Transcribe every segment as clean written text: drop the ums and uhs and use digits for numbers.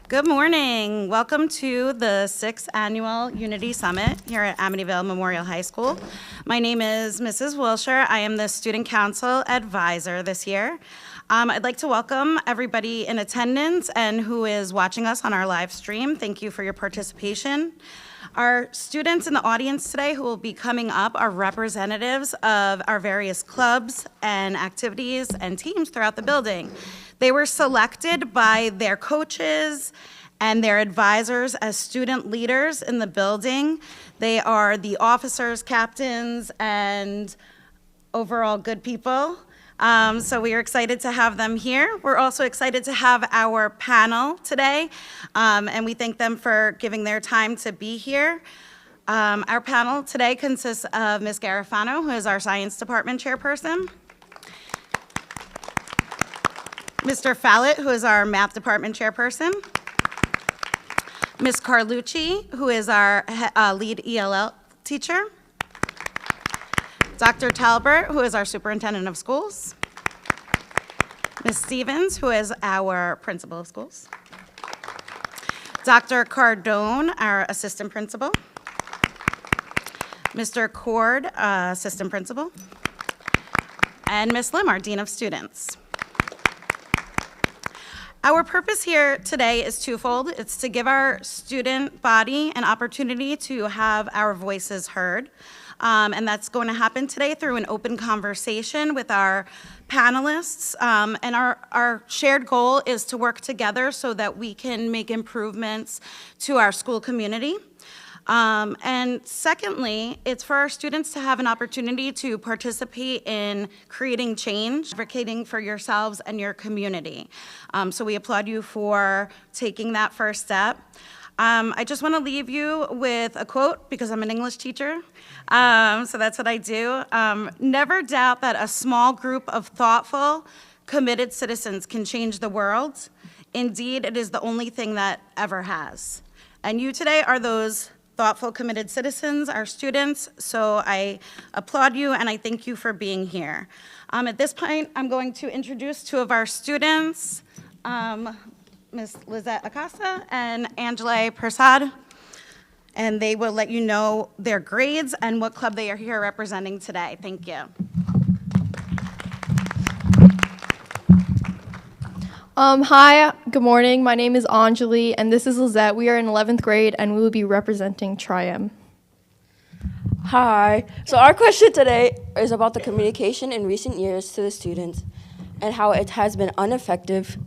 Good morning. Welcome to the 6th Annual Unity Summit here at Amityville Memorial High School. My name is Mrs. Wilshire. I am the Student Council Advisor this year. I'd like to welcome everybody in attendance and who is watching us on our live stream. Thank you for your participation. Our students in the audience today who will be coming up are representatives of our various clubs and activities and teams throughout the building. They were selected by their coaches and their advisors as student leaders in the building. They are the officers, captains, and overall good people. So we are excited to have them here. We're also excited to have our panel today, and we thank them for giving their time to be here. Our panel today consists of Ms. Garifano, who is our Science Department Chairperson, Mr. Fallett, who is our Math Department Chairperson, Ms. Carlucci, who is our lead ELL teacher, Dr. Talbert, who is our Superintendent of Schools, Ms. Stevens, who is our Principal of Schools, Dr. Cardone, our Assistant Principal, Mr. Cord, Assistant Principal, and Ms. Lim, our Dean of Students. Our purpose here today is twofold. It's to give our student body an opportunity to have our voices heard. And that's going to happen today through an open conversation with our panelists. And our shared goal is to work together so that we can make improvements to our school community. And secondly, it's for our students to have an opportunity to participate in creating change, advocating for yourselves and your community. So we applaud you for taking that first step. I just want to leave you with a quote because I'm an English teacher, so that's what I do. Never doubt that a small group of thoughtful, committed citizens can change the world. Indeed, it is the only thing that ever has. And you today are those thoughtful, committed citizens, our students, so I applaud you and I thank you for being here. At this point, I'm going to introduce two of our students, Ms. Lizette Acosta and Angela Persad, and they will let you know their grades and what club they are here representing today. Thank you. Hi, good morning. My name is Anjali, and this is Lizette. We are in 11th grade, and we will be representing Tri-M. Hi. So our question today is about the communication in recent years to the students and how it has been ineffective.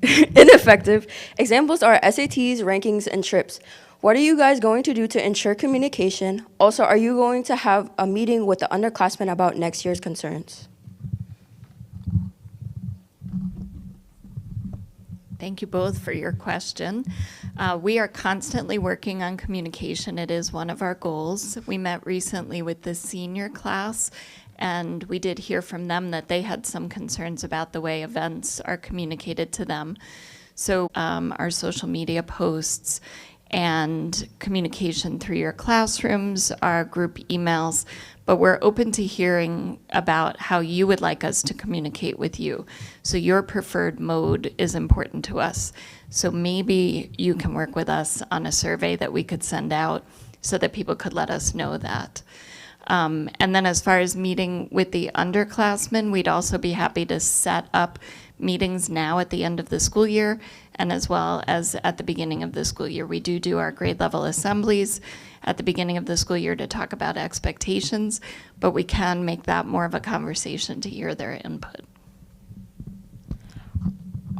Examples are SATs, rankings, and trips. What are you guys going to do to ensure communication? Also, are you going to have a meeting with the underclassmen about next year's concerns? Thank you both for your question. We are constantly working on communication. It is one of our goals. We met recently with the senior class, and we did hear from them that they had some concerns about the way events are communicated to them. So our social media posts and communication through your classrooms, our group emails, but we're open to hearing about how you would like us to communicate with you. So your preferred mode is important to us. So maybe you can work with us on a survey that we could send out so that people could let us know that. And then as far as meeting with the underclassmen, we'd also be happy to set up meetings now at the end of the school year and as well as at the beginning of the school year. We do our grade level assemblies at the beginning of the school year to talk about expectations, but we can make that more of a conversation to hear their input.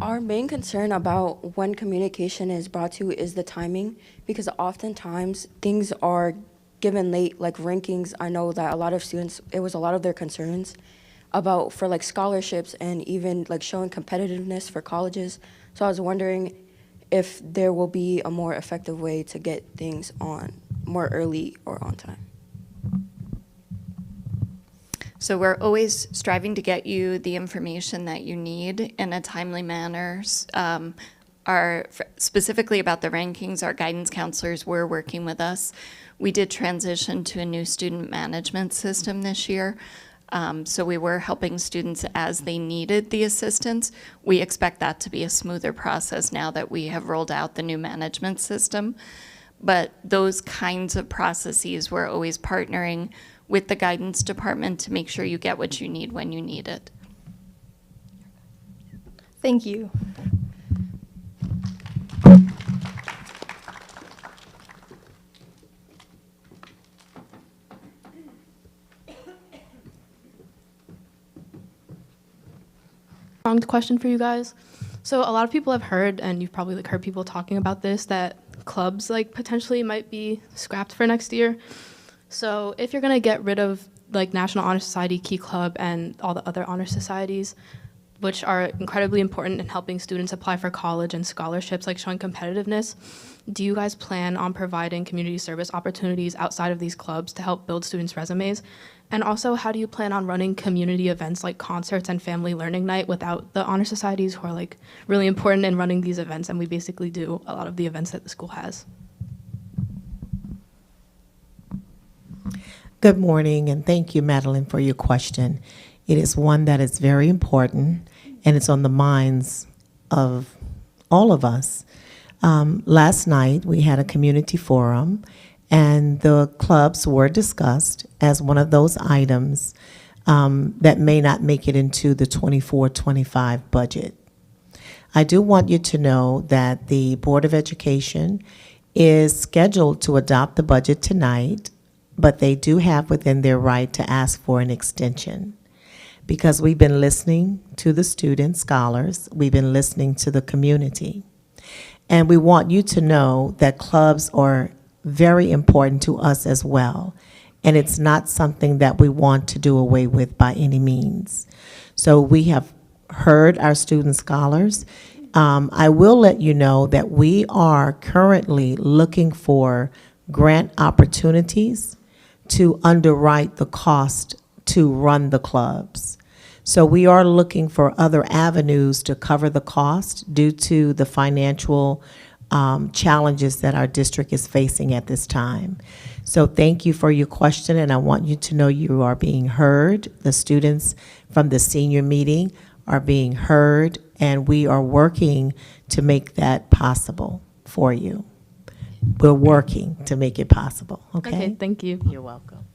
Our main concern about when communication is brought to is the timing, because oftentimes things are given late, like rankings. I know that a lot of students, it was a lot of their concerns about for like scholarships and even like showing competitiveness for colleges. So I was wondering if there will be a more effective way to get things on more early or on time. So we're always striving to get you the information that you need in a timely manner. Specifically about the rankings, our guidance counselors were working with us. We did transition to a new student management system this year. So we were helping students as they needed the assistance. We expect that to be a smoother process now that we have rolled out the new management system. But those kinds of processes, we're always partnering with the guidance department to make sure you get what you need when you need it. Thank you. Pronged question for you guys. So a lot of people have heard, and you've probably heard people talking about this, that clubs potentially might be scrapped for next year. So if you're gonna get rid of National Honor Society, Key Club, and all the other honor societies, which are incredibly important in helping students apply for college and scholarships, showing competitiveness, do you guys plan on providing community service opportunities outside of these clubs to help build students' resumes? And also, how do you plan on running community events like concerts and family learning night without the honor societies, who are really important in running these events, and we basically do a lot of the events that the school has? Good morning, and thank you, Madeline, for your question. It is one that is very important, and it's on the minds of all of us. Last night, we had a community forum, and the clubs were discussed as one of those items that may not make it into the 24-25 budget. I do want you to know that the Board of Education is scheduled to adopt the budget tonight, but they do have within their right to ask for an extension, because we've been listening to the students, scholars, we've been listening to the community. And we want you to know that clubs are very important to us as well. And it's not something that we want to do away with by any means. So we have heard our student scholars. I will let you know that we are currently looking for grant opportunities to underwrite the cost to run the clubs. So we are looking for other avenues to cover the cost due to the financial challenges that our district is facing at this time. So thank you for your question, and I want you to know you are being heard. The students from the senior meeting are being heard, and we are working to make that possible for you. We're working to make it possible, okay? Okay, thank you. You're welcome.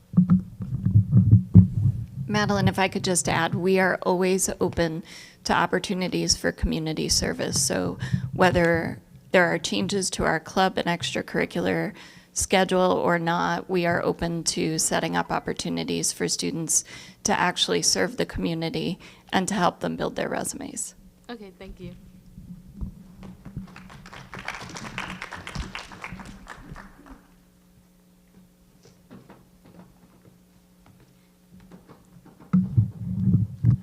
Madeline, if I could just add, we are always open to opportunities for community service. So whether there are changes to our club and extracurricular schedule or not, we are open to setting up opportunities for students to actually serve the community and to help them build their resumes. Okay, thank you.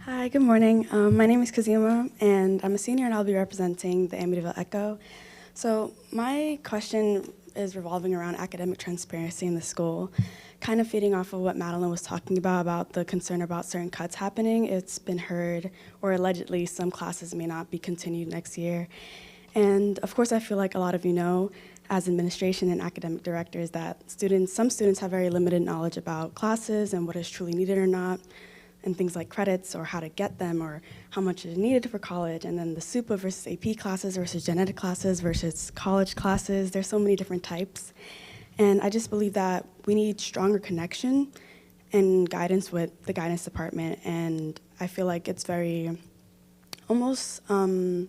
Hi, good morning. My name is Kazima, and I'm a senior, and I'll be representing the Amityville Echo. So my question is revolving around academic transparency in the school, kind of feeding off of what Madeline was talking about the concern about certain cuts happening. It's been heard, or allegedly, some classes may not be continued next year. And of course, I feel like a lot of you know, as administration and academic directors, that some students have very limited knowledge about classes and what is truly needed or not, and things like credits or how to get them or how much is needed for college, and then the SUPA versus AP classes versus genetic classes versus college classes. There's so many different types. And I just believe that we need stronger connection and guidance with the guidance department. And I feel like it's very almost, I don't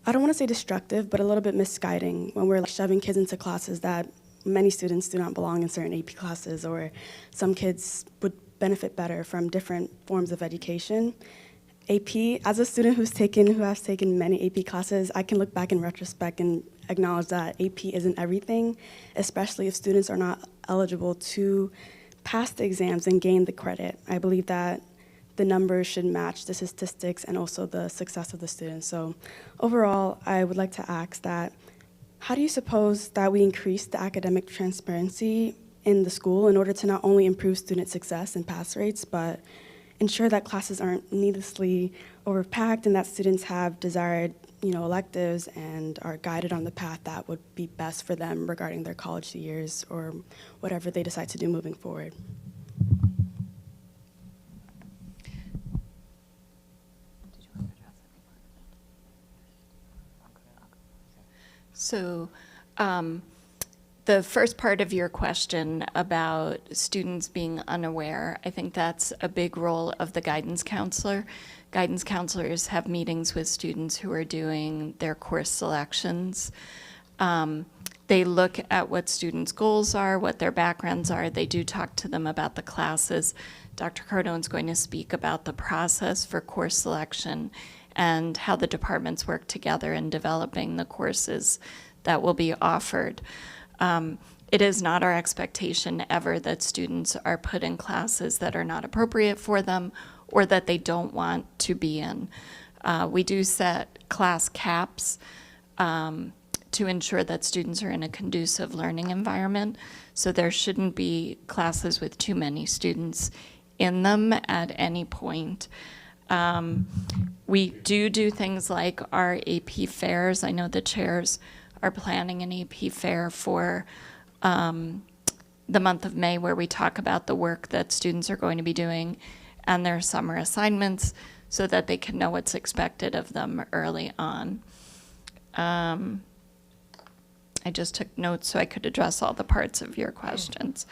want to say destructive, but a little bit misguiding when we're shoving kids into classes that many students do not belong in certain AP classes, or some kids would benefit better from different forms of education. AP, as a student who has taken many AP classes, I can look back in retrospect and acknowledge that AP isn't everything, especially if students are not eligible to pass the exams and gain the credit. I believe that the numbers should match the statistics and also the success of the students. So overall, I would like to ask that, how do you suppose that we increase the academic transparency in the school in order to not only improve student success and pass rates, but ensure that classes aren't needlessly overpacked and that students have desired, electives and are guided on the path that would be best for them regarding their college years or whatever they decide to do moving forward? So the first part of your question about students being unaware, I think that's a big role of the guidance counselor. Guidance counselors have meetings with students who are doing their course selections. They look at what students' goals are, what their backgrounds are. They do talk to them about the classes. Dr. Cardone's going to speak about the process for course selection and how the departments work together in developing the courses that will be offered. It is not our expectation ever that students are put in classes that are not appropriate for them or that they don't want to be in. We do set class caps to ensure that students are in a conducive learning environment, so there shouldn't be classes with too many students in them at any point. We do things like our AP fairs. I know the chairs are planning an AP fair for the month of May, where we talk about the work that students are going to be doing and their summer assignments so that they can know what's expected of them early on. I just took notes so I could address all the parts of your questions.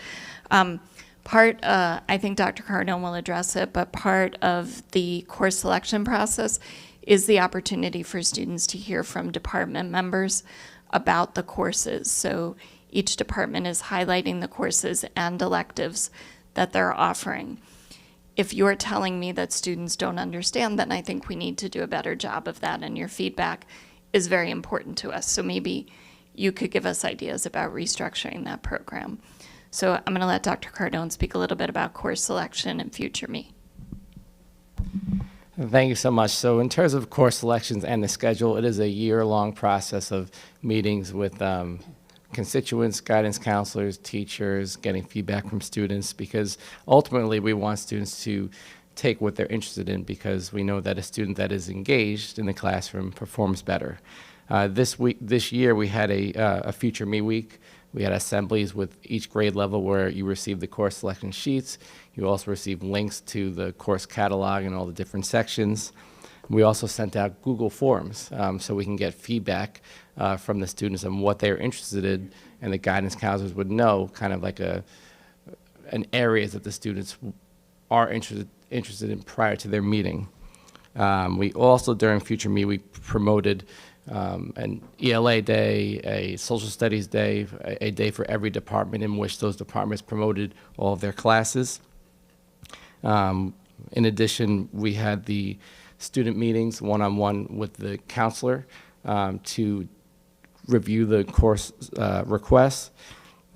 I think Dr. Cardone will address it, but part of the course selection process is the opportunity for students to hear from department members about the courses. So each department is highlighting the courses and electives that they're offering. If you're telling me that students don't understand, then I think we need to do a better job of that, and your feedback is very important to us. So maybe you could give us ideas about restructuring that program. So I'm going to let Dr. Cardone speak a little bit about course selection and Future Me. Thank you so much. So in terms of course selections and the schedule, it is a year-long process of meetings with constituents, guidance counselors, teachers, getting feedback from students, because ultimately we want students to take what they're interested in, because we know that a student that is engaged in the classroom performs better. This year we had a Future Me week. We had assemblies with each grade level where you received the course selection sheets. You also received links to the course catalog and all the different sections. We also sent out Google Forms so we can get feedback from the students on what they're interested in, and the guidance counselors would know kind of like an areas that the students are interested in prior to their meeting. We also, during Future Me, we promoted an ELA day, a social studies day, a day for every department in which those departments promoted all of their classes. In addition, we had the student meetings one-on-one with the counselor to review the course requests.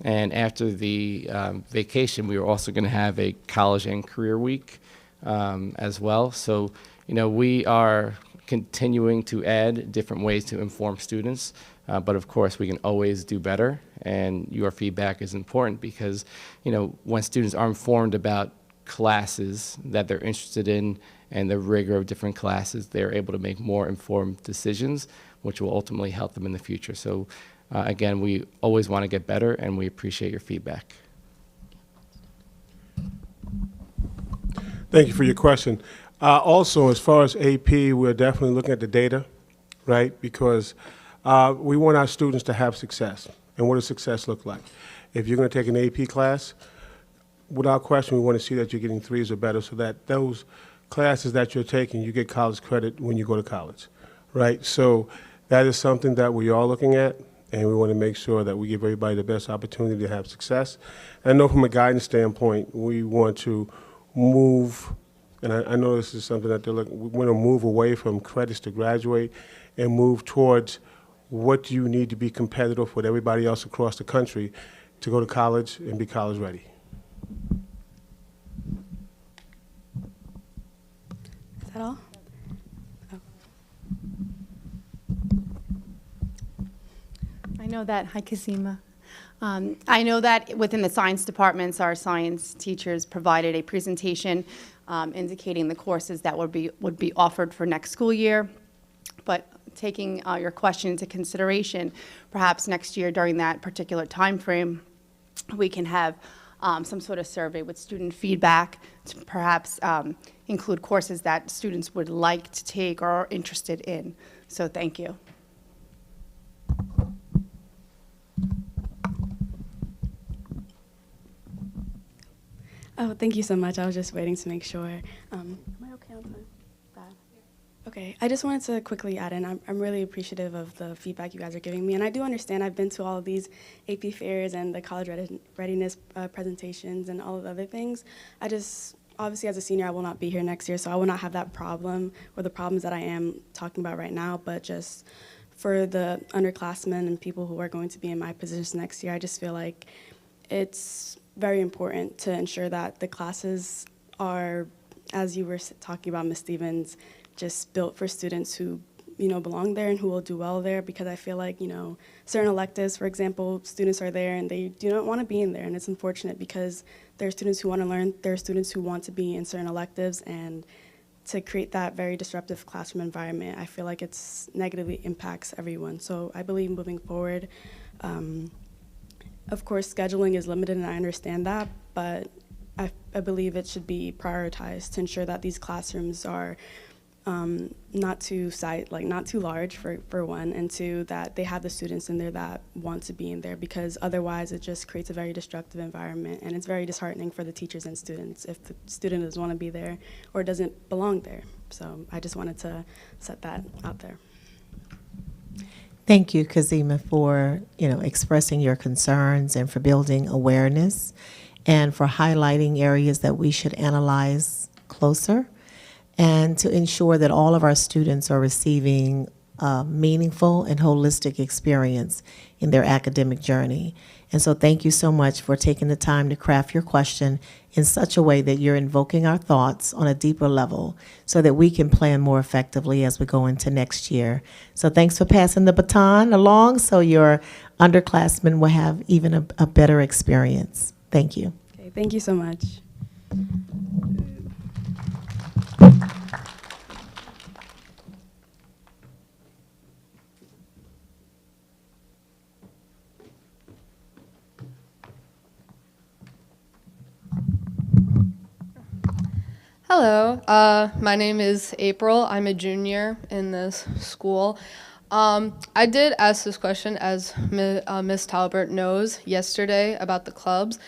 And after the vacation, we were also going to have a college and career week as well. So, you know, we are continuing to add different ways to inform students, but of course we can always do better, and your feedback is important because, you know, when students are informed about classes that they're interested in and the rigor of different classes, they're able to make more informed decisions, which will ultimately help them in the future. So again, we always want to get better, and we appreciate your feedback. Thank you for your question. Also, as far as AP, we're definitely looking at the data, right? Because we want our students to have success. And what does success look like? If you're going to take an AP class, without question, we want to see that you're getting 3s or better, so that those classes that you're taking, you get college credit when you go to college, right? So that is something that we are looking at, and we want to make sure that we give everybody the best opportunity to have success. And I know from a guidance standpoint, we want to move, and I know this is something that they're looking, we want to move away from credits to graduate and move towards what do you need to be competitive with everybody else across the country to go to college and be college ready. Is that all? I know that, hi Kazima. I know that within the science departments, our science teachers provided a presentation indicating the courses that would be offered for next school year. But taking your question into consideration, perhaps next year during that particular time frame, we can have some sort of survey with student feedback to perhaps include courses that students would like to take or are interested in. So thank you. Oh, thank you so much. I was just waiting to make sure. Am I okay on time? Bad. Okay, I just wanted to quickly add in, I'm really appreciative of the feedback you guys are giving me, and I do understand I've been to all of these AP fairs and the college readiness presentations and all of the other things. I just, obviously as a senior, I will not be here next year, so I will not have that problem or the problems that I am talking about right now, but just for the underclassmen and people who are going to be in my positions next year, I just feel like it's very important to ensure that the classes are, as you were talking about, Ms. Stevens, just built for students who, belong there and who will do well there, because I feel like, certain electives, for example, students are there and they do not want to be in there, and it's unfortunate because there are students who want to learn, there are students who want to be in certain electives, and to create that very disruptive classroom environment, I feel like it's negatively impacts everyone. So I believe moving forward, of course, scheduling is limited, and I understand that, but I believe it should be prioritized to ensure that these classrooms are not too large for one, and two, that they have the students in there that want to be in there, because otherwise it just creates a very destructive environment, and it's very disheartening for the teachers and students if the student doesn't want to be there or doesn't belong there. So I just wanted to set that out there. Thank you, Kazima, for expressing your concerns and for building awareness and for highlighting areas that we should analyze closer, and to ensure that all of our students are receiving a meaningful and holistic experience in their academic journey. And so thank you so much for taking the time to craft your question in such a way that you're invoking our thoughts on a deeper level so that we can plan more effectively as we go into next year. So thanks for passing the baton along so your underclassmen will have even a better experience. Thank you. Okay, thank you so much. Hello, my name is April. I'm a junior in this school. I did ask this question, as Ms. Talbert knows, yesterday about the clubs,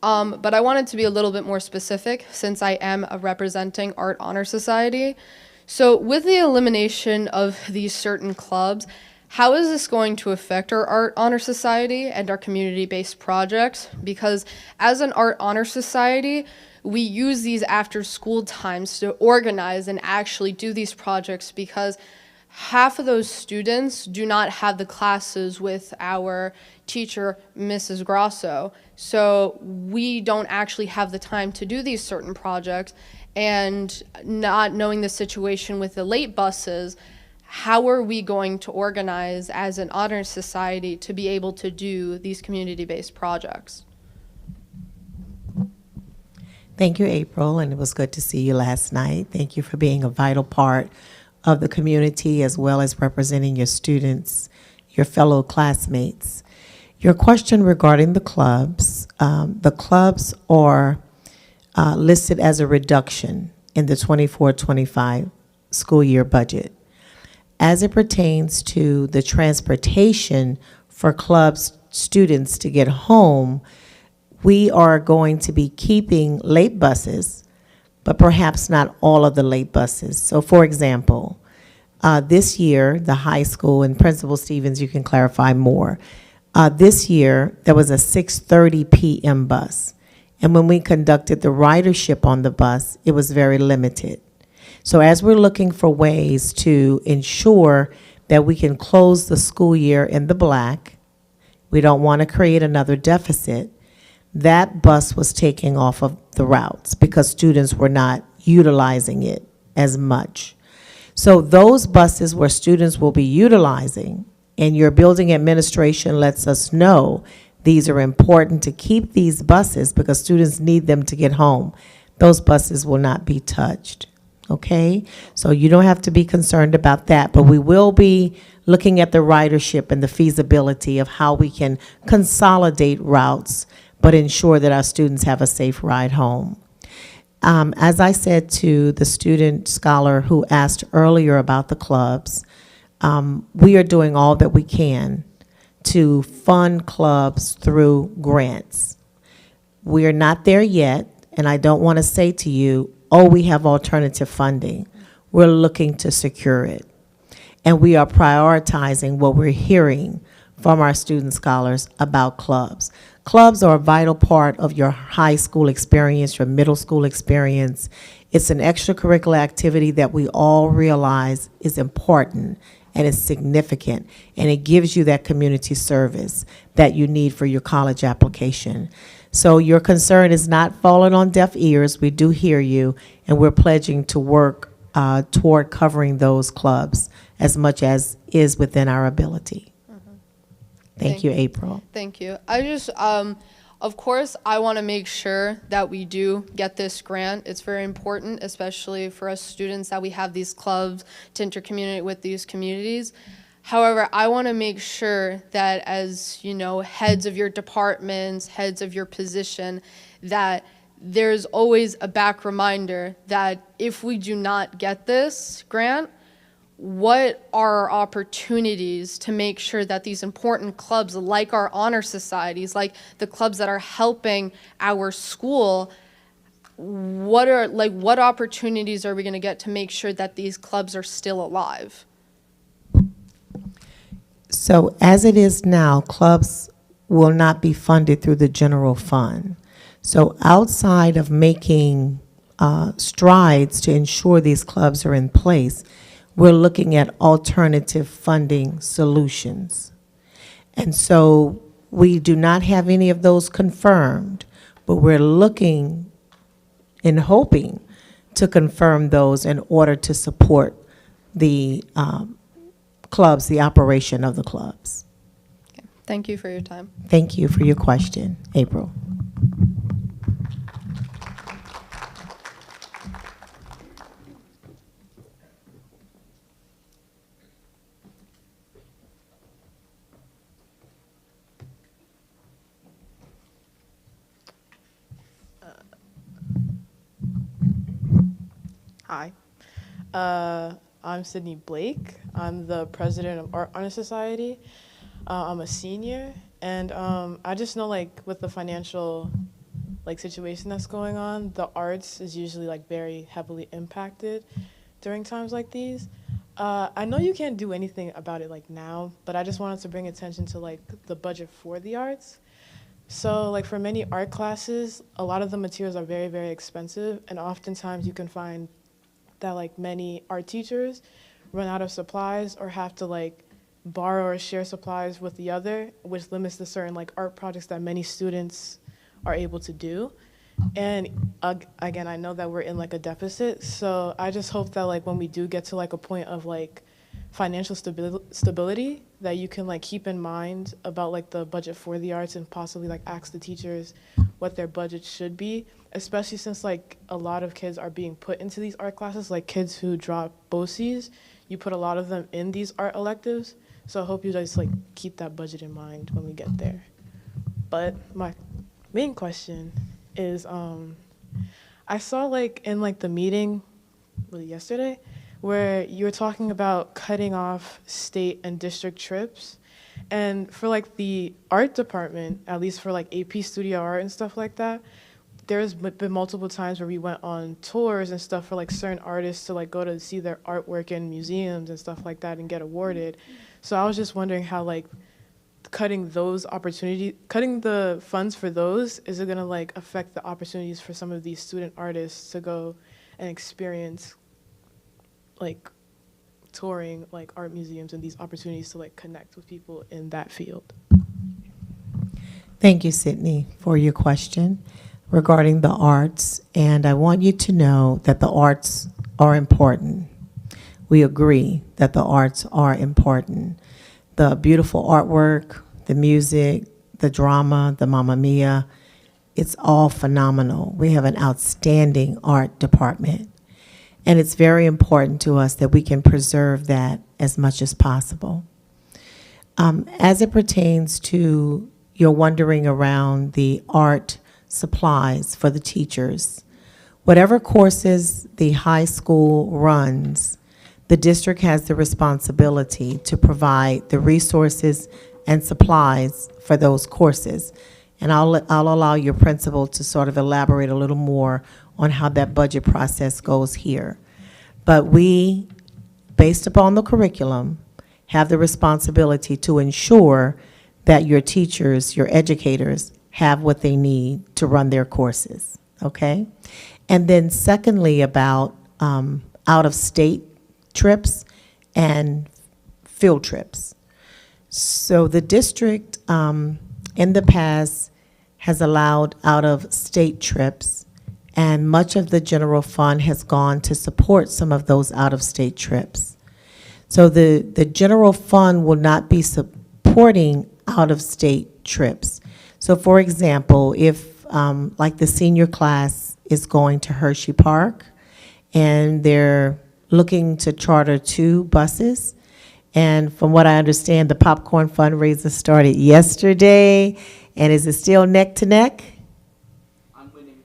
but I wanted to be a little bit more specific since I am representing Art Honor Society. So with the elimination of these certain clubs, how is this going to affect our Art Honor Society and our community-based projects? Because as an Art Honor Society, we use these after-school times to organize and actually do these projects, because half of those students do not have the classes with our teacher, Mrs. Grosso. So we don't actually have the time to do these certain projects, and not knowing the situation with the late buses, how are we going to organize as an honor society to be able to do these community-based projects? Thank you, April, and it was good to see you last night. Thank you for being a vital part of the community as well as representing your students, your fellow classmates. Your question regarding the clubs are listed as a reduction in the 24-25 school year budget. As it pertains to the transportation for clubs students to get home, we are going to be keeping late buses, but perhaps not all of the late buses. So for example, this year, the high school, and Principal Stevens, you can clarify more. This year, there was a 6:30 p.m. bus. And when we conducted the ridership on the bus, it was very limited. So as we're looking for ways to ensure that we can close the school year in the black, we don't want to create another deficit, that bus was taking off of the routes because students were not utilizing it as much. So those buses where students will be utilizing, and your building administration lets us know these are important to keep these buses because students need them to get home, those buses will not be touched, okay? So you don't have to be concerned about that, but we will be looking at the ridership and the feasibility of how we can consolidate routes but ensure that our students have a safe ride home. As I said to the student scholar who asked earlier about the clubs, we are doing all that we can to fund clubs through grants. We are not there yet. and I don't want to say to you, oh, we have alternative funding. We're looking to secure it. And we are prioritizing what we're hearing from our student scholars about clubs. Clubs are a vital part of your high school experience, your middle school experience. It's an extracurricular activity that we all realize is important and is significant, and it gives you that community service that you need for your college application. So your concern is not falling on deaf ears. We do hear you, and we're pledging to work toward covering those clubs as much as is within our ability. Thank you, April. Thank you. I just, of course, I want to make sure that we do get this grant. It's very important, especially for us students, that we have these clubs to intercommunicate with these communities. However, I want to make sure that as, you know, heads of your departments, heads of your position, that there's always a back reminder that if we do not get this grant, what are our opportunities to make sure that these important clubs, like our honor societies, like the clubs that are helping our school, what opportunities are we going to get to make sure that these clubs are still alive? So as it is now, clubs will not be funded through the general fund. So outside of making strides to ensure these clubs are in place, we're looking at alternative funding solutions. And so we do not have any of those confirmed, but we're looking and hoping to confirm those in order to support the clubs, the operation of the clubs. Okay. Thank you for your time. Thank you for your question, April. Hi, I'm Sydney Blake. I'm the president of Art Honor Society. I'm a senior, and I just know, like, with the financial, like, situation that's going on, the arts is usually, like, very heavily impacted during times like these. I know you can't do anything about it, like, now, but I just wanted to bring attention to, like, the budget for the arts. So, like, for many art classes, a lot of the materials are very, very expensive, and oftentimes you can find that, like, many art teachers run out of supplies or have to, like, borrow or share supplies with the other, which limits the certain, like, art projects that many students are able to do. And again, I know that we're in, like, a deficit, so I just hope that, like, when we do get to, like, a point of, like, financial stability, that you can, like, keep in mind about, like, the budget for the arts and possibly, like, ask the teachers what their budget should be, especially since, like, a lot of kids are being put into these art classes, like kids who drop BOCES. You put a lot of them in these art electives, so I hope you guys, like, keep that budget in mind when we get there. But my main question is, I saw, like, in, like, the meeting yesterday, where you were talking about cutting off state and district trips. And for, like, the art department, at least for, like, AP studio art and stuff like that, there's been multiple times where we went on tours and stuff for, like, certain artists to, like, go to see their artwork in museums and stuff like that and get awarded. So I was just wondering how, like, cutting those opportunities, cutting the funds for those, is it gonna, like, affect the opportunities for some of these student artists to go and experience, like, touring, like, art museums and these opportunities to, like, connect with people in that field? Thank you, Sydney, for your question regarding the arts. And I want you to know that the arts are important. We agree that the arts are important. The beautiful artwork, the music, the drama, the Mamma Mia, it's all phenomenal. We have an outstanding art department. And it's very important to us that we can preserve that as much as possible. As it pertains to your wondering around the art supplies for the teachers, whatever courses the high school runs, the district has the responsibility to provide the resources and supplies for those courses. And I'll allow your principal to sort of elaborate a little more on how that budget process goes here. But we, based upon the curriculum, have the responsibility to ensure that your teachers, your educators, have what they need to run their courses, okay? And then secondly, about out-of-state trips and field trips. So the district, in the past, has allowed out-of-state trips, and much of the general fund has gone to support some of those out-of-state trips. So the general fund will not be supporting out-of-state trips. So for example, if like the senior class is going to Hershey Park and they're looking to charter 2 buses, and from what I understand, the popcorn fundraiser started yesterday, and is it still neck to neck? I'm winning.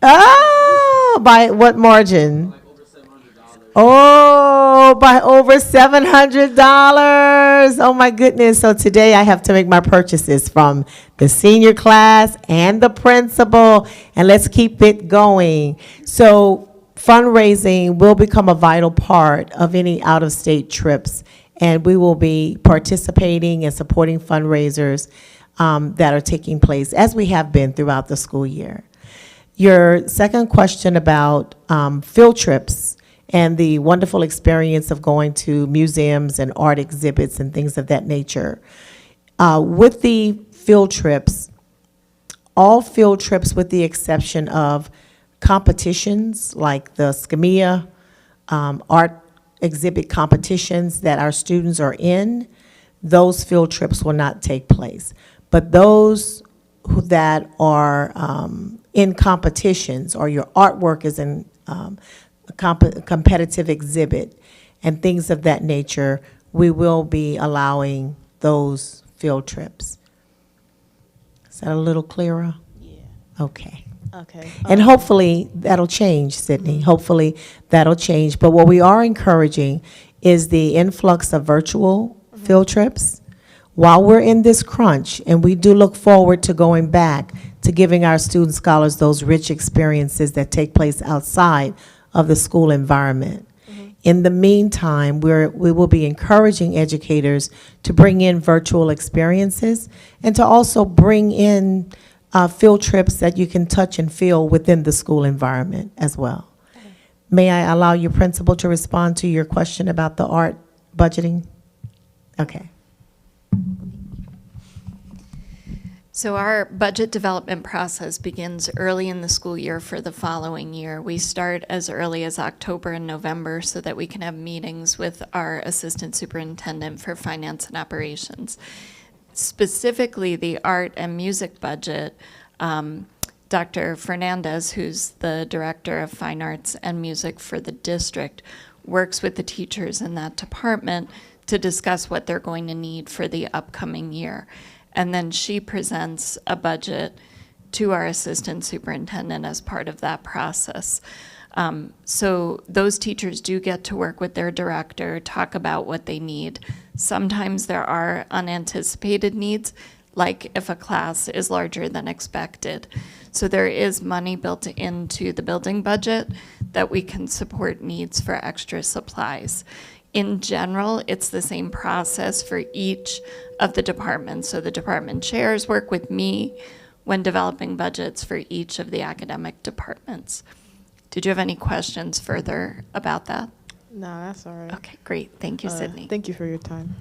Oh, by what margin? Like over $700. Oh, by over $700. Oh my goodness. So today I have to make my purchases from the senior class and the principal, and let's keep it going. So fundraising will become a vital part of any out-of-state trips, and we will be participating and supporting fundraisers that are taking place, as we have been throughout the school year. Your second question about field trips and the wonderful experience of going to museums and art exhibits and things of that nature. With the field trips, all field trips with the exception of competitions like the SCMEA art exhibit competitions that our students are in, those field trips will not take place. But those that are in competitions, or your artwork is in a competitive exhibit and things of that nature, we will be allowing those field trips. Is that a little clearer? Yeah. Okay. Okay. And hopefully that'll change, Sydney. Hopefully that'll change. But what we are encouraging is the influx of virtual field trips while we're in this crunch. And we do look forward to going back to giving our student scholars those rich experiences that take place outside of the school environment. In the meantime, we will be encouraging educators to bring in virtual experiences and to also bring in field trips that you can touch and feel within the school environment as well. May I allow your principal to respond to your question about the art budgeting? Okay. So our budget development process begins early in the school year for the following year. We start as early as October and November so that we can have meetings with our assistant superintendent for finance and operations. Specifically, the art and music budget, Dr. Fernandez, who's the director of fine arts and music for the district, works with the teachers in that department to discuss what they're going to need for the upcoming year. And then she presents a budget to our assistant superintendent as part of that process. So those teachers do get to work with their director, talk about what they need. Sometimes there are unanticipated needs, like if a class is larger than expected. So there is money built into the building budget that we can support needs for extra supplies. In general, it's the same process for each of the departments. So the department chairs work with me when developing budgets for each of the academic departments. Did you have any questions further about that? No, that's all right. Okay, great. Thank you, Sydney. Thank you for your time.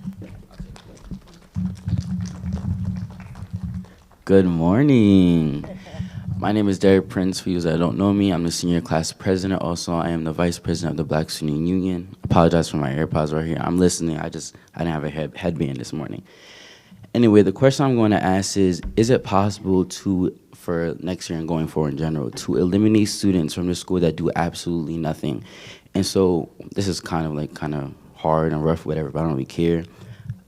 Good morning. My name is Derek Prince. For you that don't know me, I'm the senior class president. Also, I am the vice president of the Black Student Union. Apologize for my AirPods right here. I'm listening. I didn't have a headband this morning. Anyway, the question I'm going to ask is it possible to, for next year and going forward in general, to eliminate students from the school that do absolutely nothing? And so this is kind of hard and rough, whatever, but I don't really care.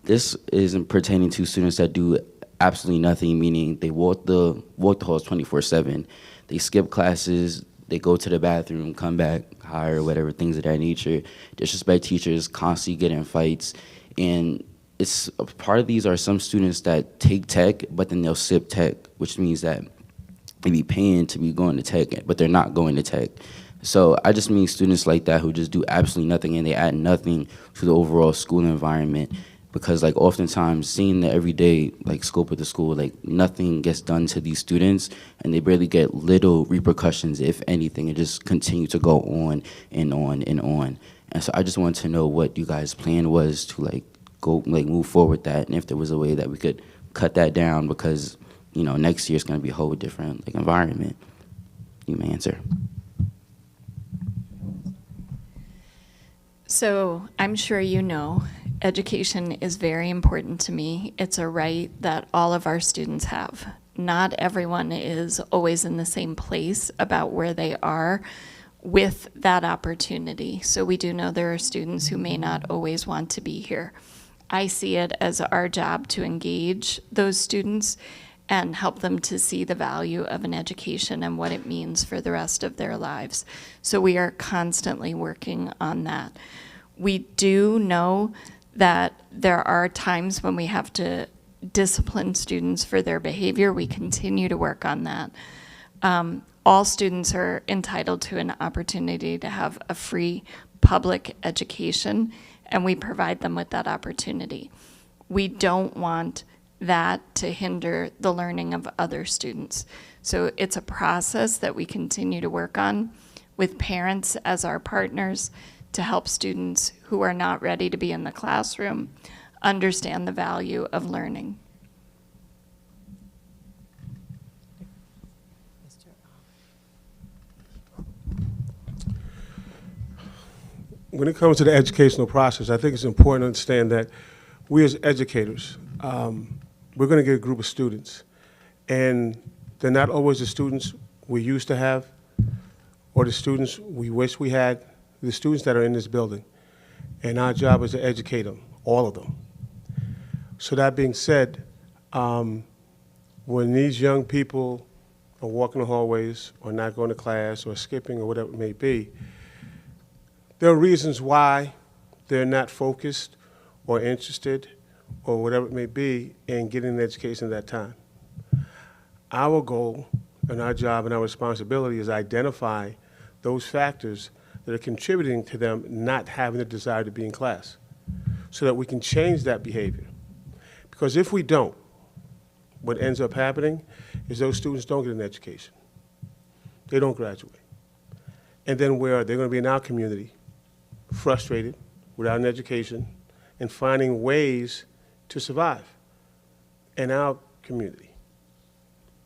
This isn't pertaining to students that do absolutely nothing, meaning they walk the halls 24/7. They skip classes, they go to the bathroom, come back, higher, whatever, things of that nature. Disrespect teachers, constantly get in fights, and it's a part of these are some students that take tech, but then they'll sip tech, which means that they be paying to be going to tech, but they're not going to tech. So I just mean students like that who just do absolutely nothing and they add nothing to the overall school environment. Because like oftentimes seeing the everyday like scope of the school, like nothing gets done to these students and they barely get little repercussions, if anything, and just continue to go on and on and on. And so I just wanted to know what you guys' plan was to like go like move forward with that, and if there was a way that we could cut that down, because you know next year is going to be a whole different like environment. You may answer. So I'm sure you know, education is very important to me. It's a right that all of our students have. Not everyone is always in the same place about where they are with that opportunity. So we do know there are students who may not always want to be here. I see it as our job to engage those students and help them to see the value of an education and what it means for the rest of their lives. So we are constantly working on that. We do know that there are times when we have to discipline students for their behavior. We continue to work on that. All students are entitled to an opportunity to have a free public education, and we provide them with that opportunity. We don't want that to hinder the learning of other students. So it's a process that we continue to work on with parents as our partners to help students who are not ready to be in the classroom understand the value of learning. When it comes to the educational process, I think it's important to understand that we as educators, we're going to get a group of students, and they're not always the students we used to have or the students we wish we had, the students that are in this building. And our job is to educate them, all of them. So that being said, when these young people are walking the hallways or not going to class or skipping or whatever it may be, there are reasons why they're not focused or interested or whatever it may be in getting an education at that time. Our goal and our job and our responsibility is identify those factors that are contributing to them not having the desire to be in class so that we can change that behavior. Because if we don't, what ends up happening is those students don't get an education. They don't graduate. And then where are they going to be in our community, frustrated, without an education, and finding ways to survive in our community.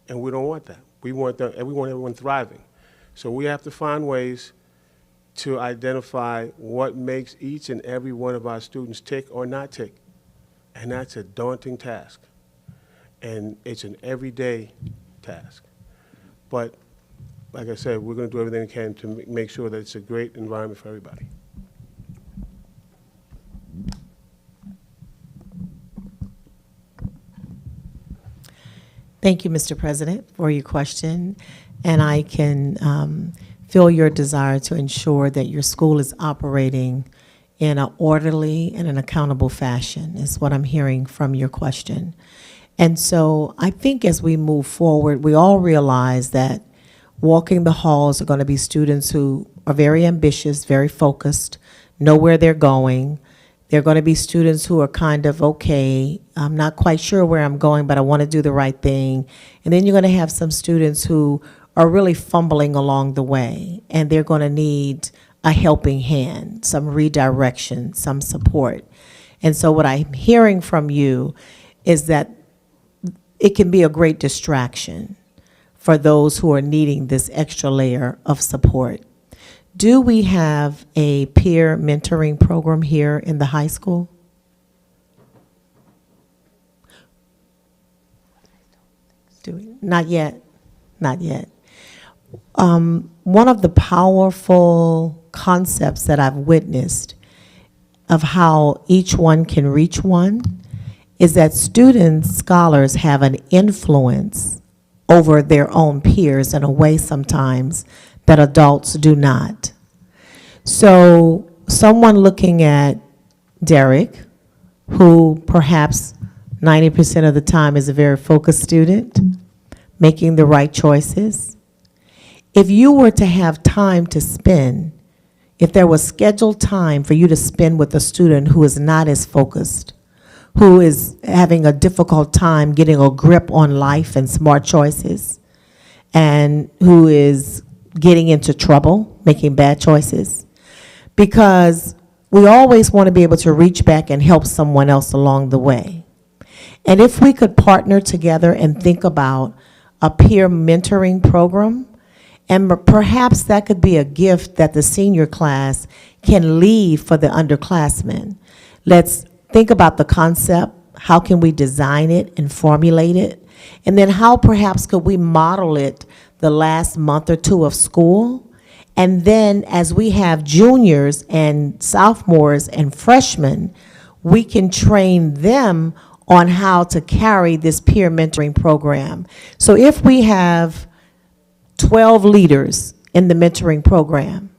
And we don't want that. We want everyone thriving. So we have to find ways to identify what makes each and every one of our students tick or not tick. And that's a daunting task. And it's an everyday task. But like I said, we're going to do everything we can to make sure that it's a great environment for everybody. Thank you, Mr. President, for your question. And I can feel your desire to ensure that your school is operating in an orderly and an accountable fashion, is what I'm hearing from your question. And so I think as we move forward, we all realize that walking the halls are going to be students who are very ambitious, very focused, know where they're going. They're going to be students who are kind of, okay, I'm not quite sure where I'm going, but I want to do the right thing. And then you're going to have some students who are really fumbling along the way, and they're going to need a helping hand, some redirection, some support. And so what I'm hearing from you is that it can be a great distraction for those who are needing this extra layer of support. Do we have a peer mentoring program here in the high school? Do we? Not yet. Not yet. One of the powerful concepts that I've witnessed of how each one can reach one is that students, scholars have an influence over their own peers in a way sometimes that adults do not. So someone looking at Derek, who perhaps 90% of the time is a very focused student, making the right choices. If you were to have time to spend, if there was scheduled time for you to spend with a student who is not as focused, who is having a difficult time getting a grip on life and smart choices, and who is getting into trouble, making bad choices, because we always want to be able to reach back and help someone else along the way. And if we could partner together and think about a peer mentoring program, and perhaps that could be a gift that the senior class can leave for the underclassmen. Let's think about the concept. How can we design it and formulate it? And then how perhaps could we model it the last month or two of school? And then as we have juniors and sophomores and freshmen, we can train them on how to carry this peer mentoring program. So if we have 12 leaders in the mentoring program,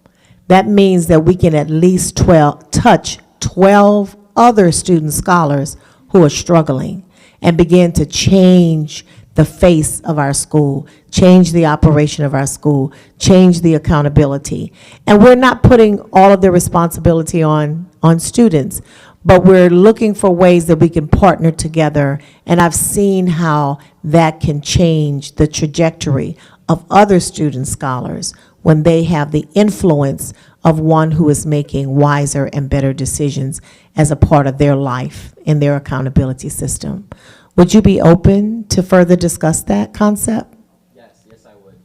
that means that we can at least touch 12 other student scholars who are struggling and begin to change the face of our school, change the operation of our school, change the accountability. And we're not putting all of the responsibility on students, but we're looking for ways that we can partner together, and I've seen how that can change the trajectory of other student scholars when they have the influence of one who is making wiser and better decisions as a part of their life in their accountability system. Would you be open to further discuss that concept? Yes, I would.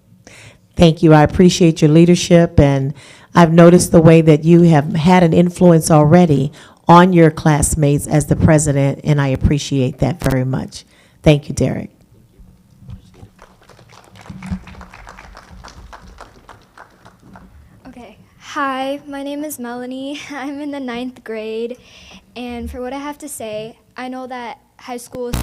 Thank you. I appreciate your leadership, and I've noticed the way that you have had an influence already on your classmates as the president, and I appreciate that very much. Thank you, Derek. Okay. Hi, my name is Melanie. I'm in the 9th grade, and for what I have to say, I know that high school is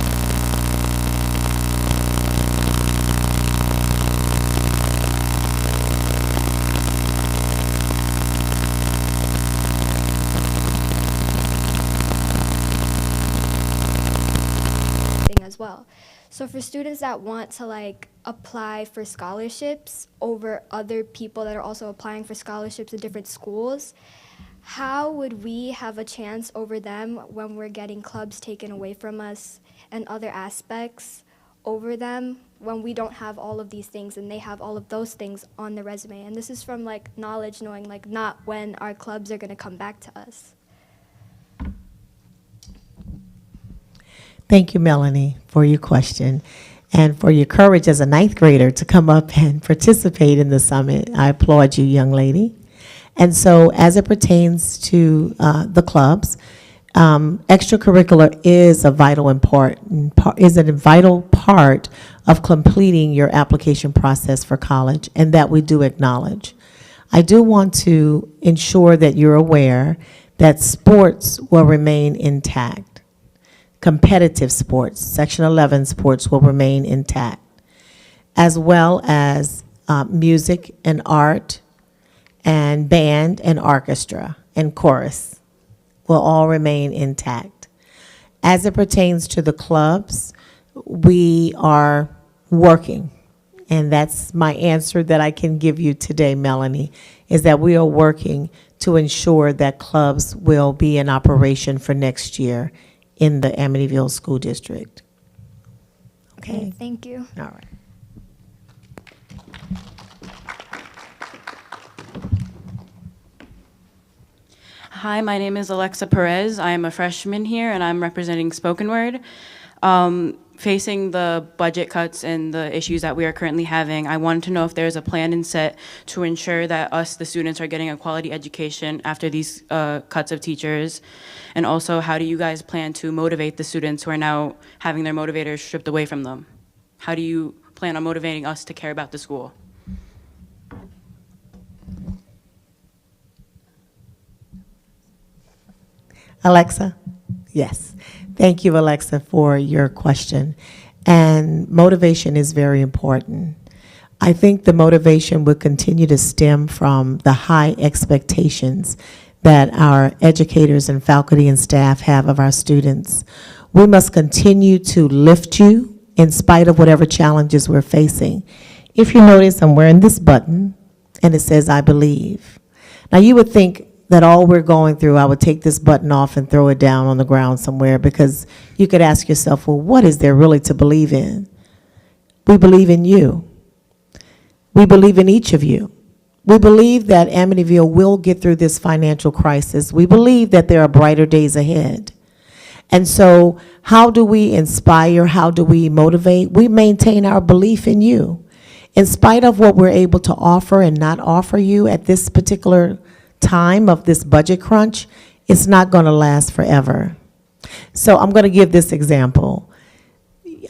as well. So for students that want to apply for scholarships over other people that are also applying for scholarships at different schools, how would we have a chance over them when we're getting clubs taken away from us and other aspects over them when we don't have all of these things and they have all of those things on their resume? And this is from knowledge, knowing not when our clubs are going to come back to us. Thank you, Melanie, for your question and for your courage as a 9th grader to come up and participate in the summit. I applaud you, young lady. And so as it pertains to the clubs, extracurricular is a vital part of completing your application process for college, and that we do acknowledge. I do want to ensure that you're aware that sports will remain intact. Competitive sports, Section 11 sports will remain intact, as well as music and art and band and orchestra and chorus will all remain intact. As it pertains to the clubs, we are working, and that's my answer that I can give you today, Melanie, is that we are working to ensure that clubs will be in operation for next year in the Amityville School District. Okay? Thank you. All right. Hi, my name is Alexa Perez. I am a freshman here, and I'm representing Spoken Word. Facing the budget cuts and the issues that we are currently having, I wanted to know if there's a plan in set to ensure that us, the students, are getting a quality education after these cuts of teachers. And also, how do you guys plan to motivate the students who are now having their motivators stripped away from them? How do you plan on motivating us to care about the school? Alexa? Yes. Thank you, Alexa, for your question. And motivation is very important. I think the motivation will continue to stem from the high expectations that our educators and faculty and staff have of our students. We must continue to lift you in spite of whatever challenges we're facing. If you notice, I'm wearing this button, and it says, I believe. Now, you would think that all we're going through, I would take this button off and throw it down on the ground somewhere, because you could ask yourself, well, what is there really to believe in? We believe in you. We believe in each of you. We believe that Amityville will get through this financial crisis. We believe that there are brighter days ahead. And so how do we inspire? How do we motivate? We maintain our belief in you. In spite of what we're able to offer and not offer you at this particular time of this budget crunch, it's not going to last forever. So I'm going to give this example.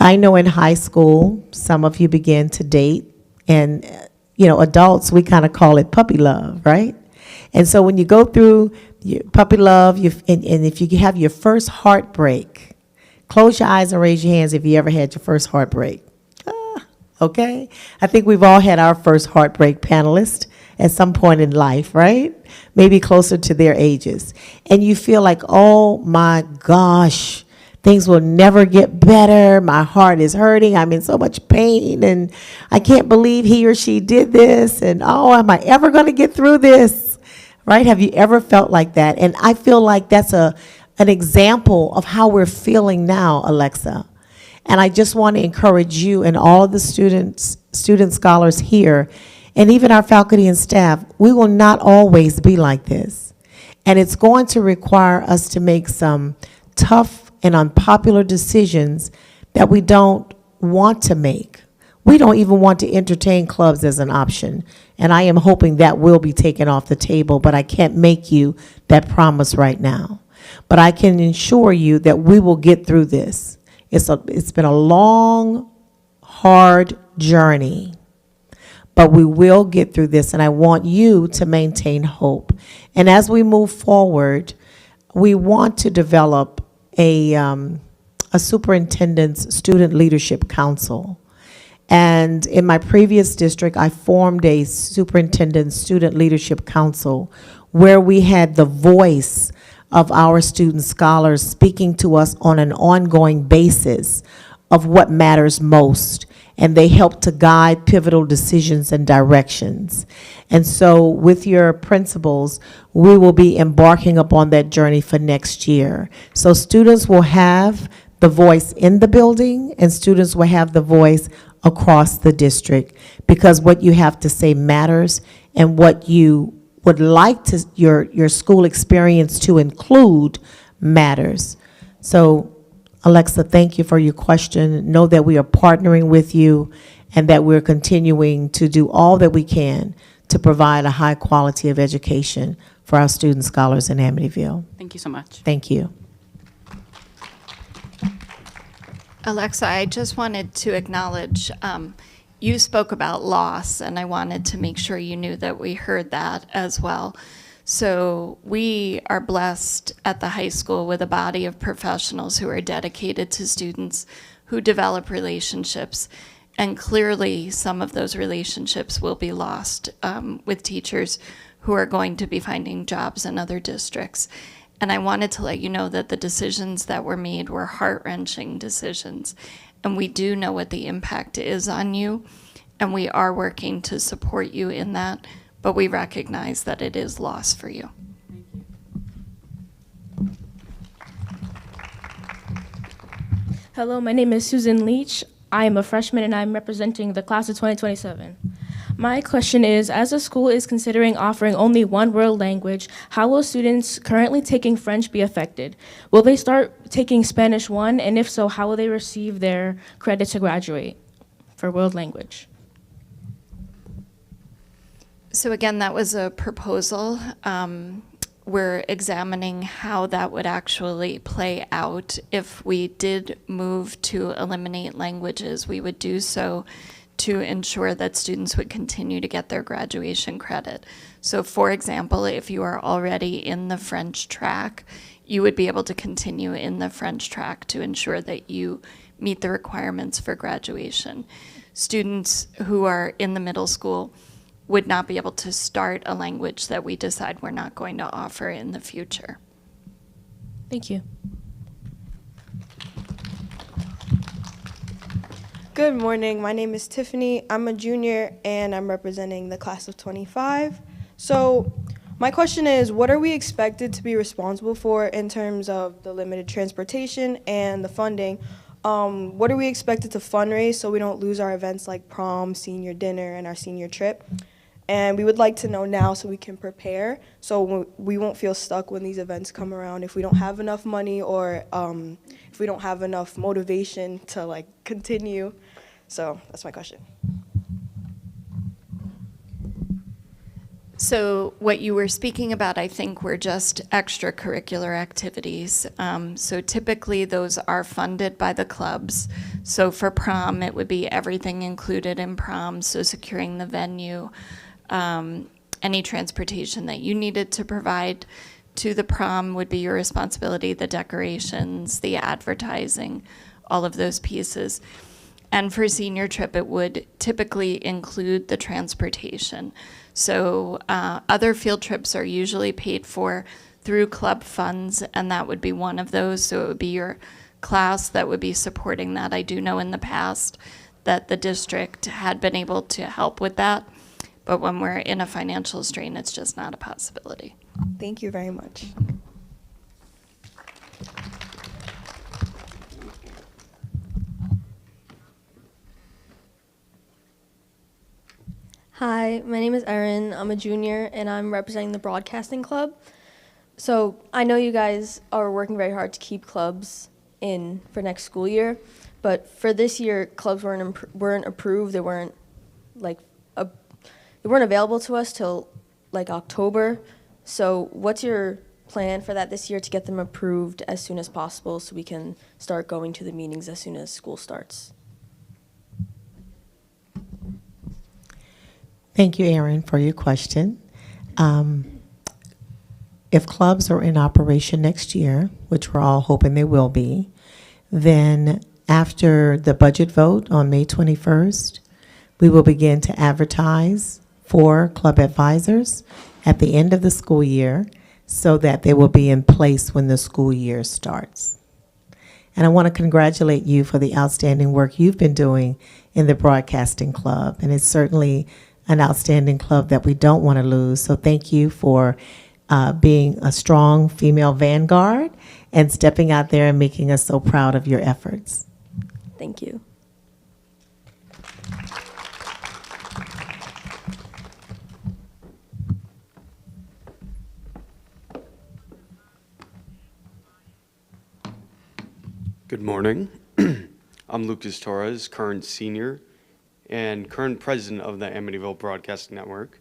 I know in high school, some of you begin to date, and adults, we kind of call it puppy love, right? And so when you go through your puppy love, and if you have your first heartbreak, close your eyes and raise your hands if you ever had your first heartbreak. Okay? I think we've all had our first heartbreak, panelist, at some point in life, right? Maybe closer to their ages. And you feel like, oh my gosh, things will never get better. My heart is hurting. I'm in so much pain, and I can't believe he or she did this. And oh, am I ever going to get through this? Right? Have you ever felt like that? And I feel like that's an example of how we're feeling now, Alexa. And I just want to encourage you and all of the student scholars here, and even our faculty and staff, we will not always be like this. And it's going to require us to make some tough and unpopular decisions that we don't want to make. We don't even want to entertain clubs as an option. And I am hoping that will be taken off the table, but I can't make you that promise right now. But I can assure you that we will get through this. It's been a long, hard journey, but we will get through this, and I want you to maintain hope. And as we move forward, we want to develop a superintendent's student leadership council. And in my previous district, I formed a superintendent student leadership council where we had the voice of our student scholars speaking to us on an ongoing basis of what matters most. And they help to guide pivotal decisions and directions. And so with your principals, we will be embarking upon that journey for next year. So students will have the voice in the building, and students will have the voice across the district, because what you have to say matters, and what you would like to your school experience to include matters. So Alexa, thank you for your question. Know that we are partnering with you, and that we're continuing to do all that we can to provide a high quality of education for our student scholars in Amityville. Thank you so much. Thank you. Alexa, I just wanted to acknowledge, you spoke about loss, and I wanted to make sure you knew that we heard that as well. So we are blessed at the high school with a body of professionals who are dedicated to students, who develop relationships, and clearly some of those relationships will be lost with teachers who are going to be finding jobs in other districts. And I wanted to let you know that the decisions that were made were heart-wrenching decisions. And we do know what the impact is on you, and we are working to support you in that, but we recognize that it is loss for you. Hello, my name is Susan Leach. I am a freshman, and I'm representing the class of 2027. My question is, as the school is considering offering only one world language, how will students currently taking French be affected? Will they start taking Spanish 1, and if so, how will they receive their credit to graduate for world language? So again, that was a proposal. We're examining how that would actually play out. If we did move to eliminate languages, we would do so to ensure that students would continue to get their graduation credit. So for example, if you are already in the French track, you would be able to continue in the French track to ensure that you meet the requirements for graduation. Students who are in the middle school would not be able to start a language that we decide we're not going to offer in the future. Thank you. Good morning. My name is Tiffany. I'm a junior and I'm representing the class of 25. So my question is, what are we expected to be responsible for in terms of the limited transportation and the funding? What are we expected to fundraise so we don't lose our events like prom, senior dinner, and our senior trip? And we would like to know now so we can prepare so we won't feel stuck when these events come around if we don't have enough money or if we don't have enough motivation to like continue. So that's my question. So what you were speaking about, I think, were just extracurricular activities. So typically those are funded by the clubs. So for prom, it would be everything included in prom, so securing the venue, any transportation that you needed to provide to the prom would be your responsibility, the decorations, the advertising, all of those pieces. And for senior trip, it would typically include the transportation. So other field trips are usually paid for through club funds, and that would be one of those. So it would be your class that would be supporting that. I do know in the past that the district had been able to help with that, but when we're in a financial strain, it's just not a possibility. Thank you very much. Hi, my name is Erin. I'm a junior and I'm representing the broadcasting club. So I know you guys are working very hard to keep clubs in for next school year, but for this year, clubs weren't approved. They weren't they weren't available to us till like October. So what's your plan for that this year to get them approved as soon as possible so we can start going to the meetings as soon as school starts? Thank you, Erin, for your question. If clubs are in operation next year, which we're all hoping they will be, then after the budget vote on May 21st, we will begin to advertise for club advisors at the end of the school year so that they will be in place when the school year starts. And I want to congratulate you for the outstanding work you've been doing in the broadcasting club. And it's certainly an outstanding club that we don't want to lose. So thank you for being a strong female vanguard and stepping out there and making us so proud of your efforts. Thank you. Good morning. I'm Lucas Torres, current senior and current president of the Amityville Broadcasting Network.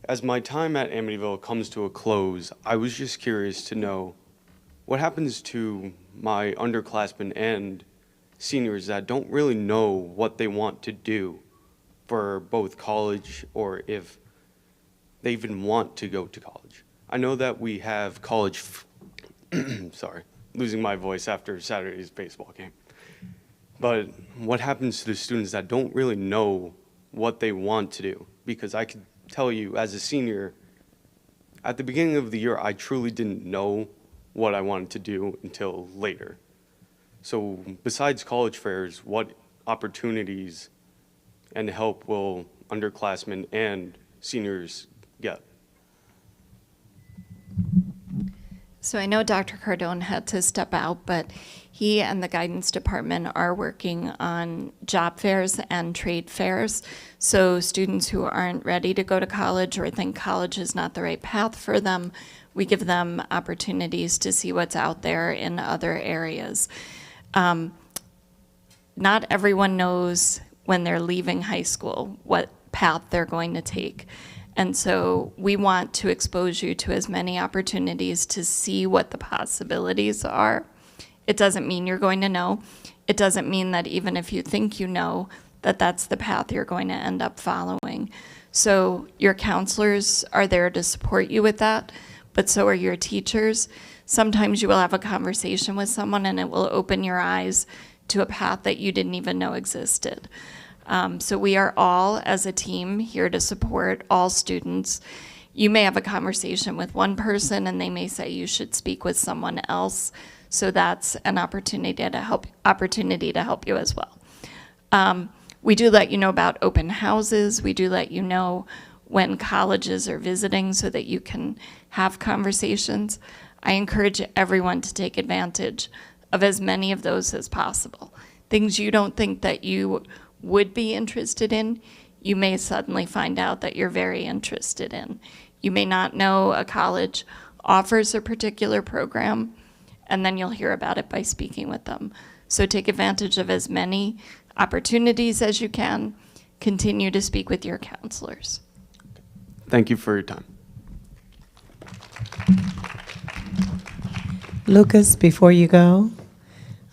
As my time at Amityville comes to a close, I was just curious to know what happens to my underclassmen and seniors that don't really know what they want to do for both college or if they even want to go to college. I know that we have college, sorry, losing my voice after Saturday's baseball game. But what happens to the students that don't really know what they want to do? Because I could tell you, as a senior, at the beginning of the year, I truly didn't know what I wanted to do until later. So besides college fairs, what opportunities and help will underclassmen and seniors get? So I know Dr. Cardone had to step out, but he and the guidance department are working on job fairs and trade fairs. So students who aren't ready to go to college or think college is not the right path for them, we give them opportunities to see what's out there in other areas. Not everyone knows when they're leaving high school what path they're going to take. And so we want to expose you to as many opportunities to see what the possibilities are. It doesn't mean you're going to know. It doesn't mean that even if you think you know, that that's the path you're going to end up following. So your counselors are there to support you with that, but so are your teachers. Sometimes you will have a conversation with someone and it will open your eyes to a path that you didn't even know existed. So we are all, as a team, here to support all students. You may have a conversation with one person and they may say you should speak with someone else. So that's an opportunity to help you as well. We do let you know about open houses. We do let you know when colleges are visiting so that you can have conversations. I encourage everyone to take advantage of as many of those as possible. Things you don't think that you would be interested in, you may suddenly find out that you're very interested in. You may not know a college offers a particular program, and then you'll hear about it by speaking with them. So take advantage of as many opportunities as you can. Continue to speak with your counselors. Thank you for your time. Lucas, before you go,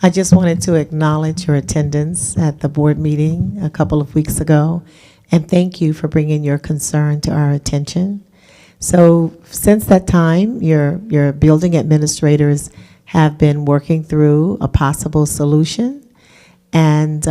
I just wanted to acknowledge your attendance at the board meeting a couple of weeks ago, and thank you for bringing your concern to our attention. So since that time, your building administrators have been working through a possible solution, and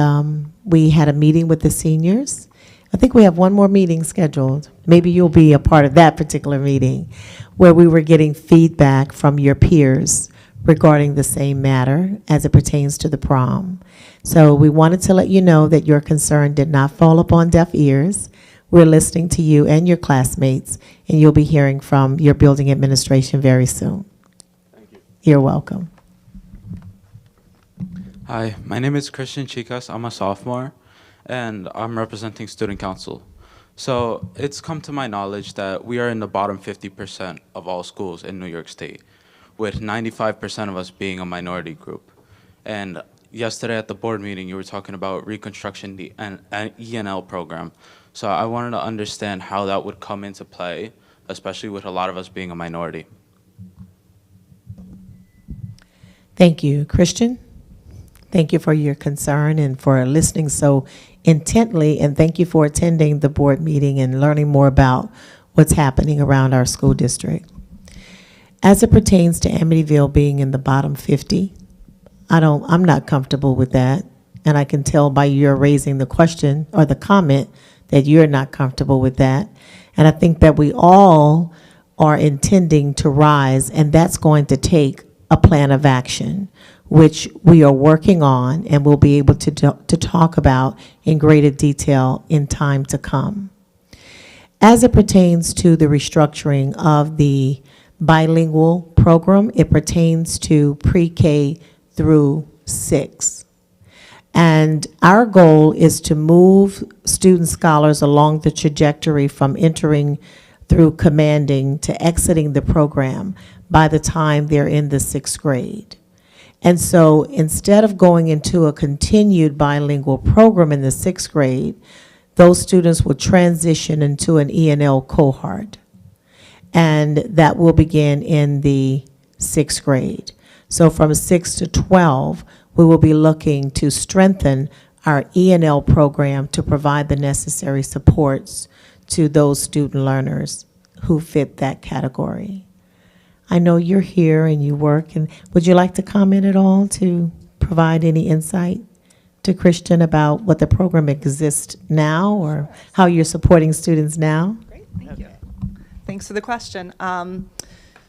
we had a meeting with the seniors. I think we have one more meeting scheduled. Maybe you'll be a part of that particular meeting, where we were getting feedback from your peers regarding the same matter as it pertains to the prom. So we wanted to let you know that your concern did not fall upon deaf ears. We're listening to you and your classmates, and you'll be hearing from your building administration very soon. Thank you. You're welcome. Hi, my name is Christian Chicas. I'm a sophomore, and I'm representing student council. So it's come to my knowledge that we are in the bottom 50% of all schools in New York State, with 95% of us being a minority group. And yesterday at the board meeting, you were talking about reconstruction the ENL program. So I wanted to understand how that would come into play, especially with a lot of us being a minority. Thank you. Christian, thank you for your concern and for listening so intently, and thank you for attending the board meeting and learning more about what's happening around our school district. As it pertains to Amityville being in the bottom 50, I'm not comfortable with that, and I can tell by your raising the question or the comment that you're not comfortable with that. And I think that we all are intending to rise, and that's going to take a plan of action, which we are working on and we'll be able to talk about in greater detail in time to come. As it pertains to the restructuring of the bilingual program, it pertains to pre-K through 6. And our goal is to move student scholars along the trajectory from entering through commanding to exiting the program by the time they're in the 6th grade. And so instead of going into a continued bilingual program in the 6th grade, those students will transition into an ENL cohort. And that will begin in the 6th grade. So from 6 to 12, we will be looking to strengthen our ENL program to provide the necessary supports to those student learners who fit that category. I know you're here and you work, and would you like to comment at all to provide any insight to Christian about what the program exists now or how you're supporting students now? Great, thank you. Thanks for the question.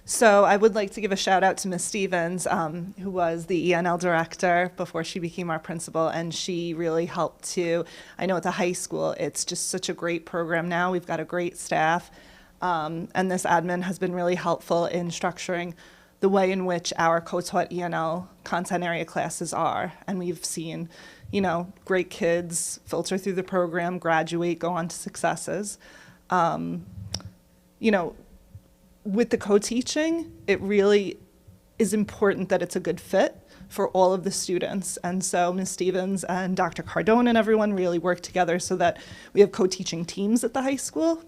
So I would like to give a shout out to Ms. Stevens, who was the ENL director before she became our principal, and she really helped to, I know at the high school, it's just such a great program now. We've got a great staff, and this admin has been really helpful in structuring the way in which our co-taught ENL content area classes are. And we've seen, you know, great kids filter through the program, graduate, go on to successes. You know, with the co-teaching, it really is important that it's a good fit for all of the students. And so Ms. Stevens and Dr. Cardone and everyone really work together so that we have co-teaching teams at the high school,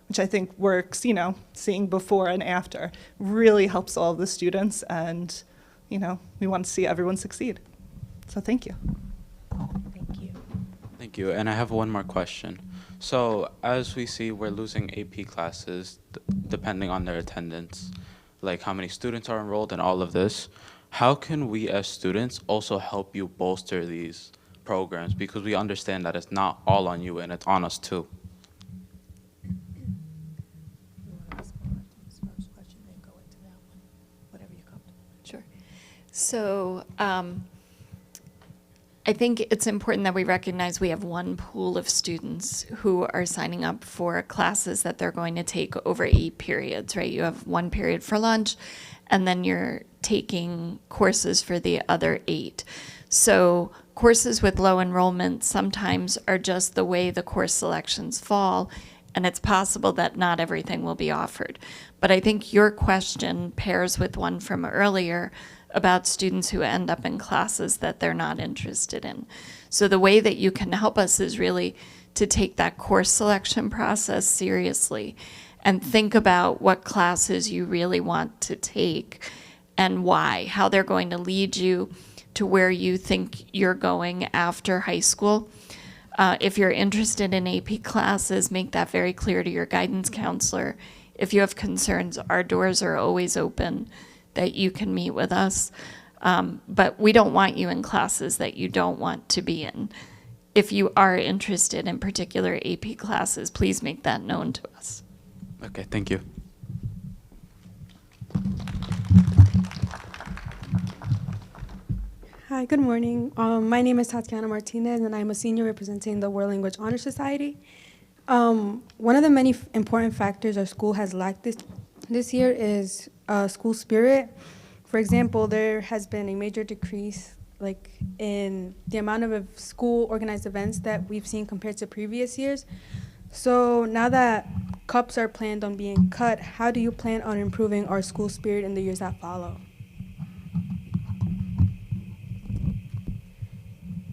which I think works, you know, seeing before and after, really helps all of the students. And, you know, we want to see everyone succeed. So thank you. Thank you. Thank you. And I have one more question. So as we see, we're losing AP classes depending on their attendance, like how many students are enrolled and all of this. How can we as students also help you bolster these programs, because we understand that it's not all on you and it's on us too. Sure. So I think it's important that we recognize we have one pool of students who are signing up for classes that they're going to take over 8 periods, right? You have 1 period for lunch, and then you're taking courses for the other 8. So courses with low enrollment sometimes are just the way the course selections fall, and it's possible that not everything will be offered. But I think your question pairs with one from earlier about students who end up in classes that they're not interested in. So the way that you can help us is really to take that course selection process seriously and think about what classes you really want to take and why, how they're going to lead you to where you think you're going after high school. If you're interested in AP classes, make that very clear to your guidance counselor. If you have concerns, our doors are always open that you can meet with us. But we don't want you in classes that you don't want to be in. If you are interested in particular AP classes, please make that known to us. Okay, thank you. Hi, good morning. My name is Tatiana Martinez, and I'm a senior representing the World Language Honor Society. One of the many important factors our school has lacked this year is school spirit. For example, there has been a major decrease in the amount of school organized events that we've seen compared to previous years. So now that cups are planned on being cut, how do you plan on improving our school spirit in the years that follow?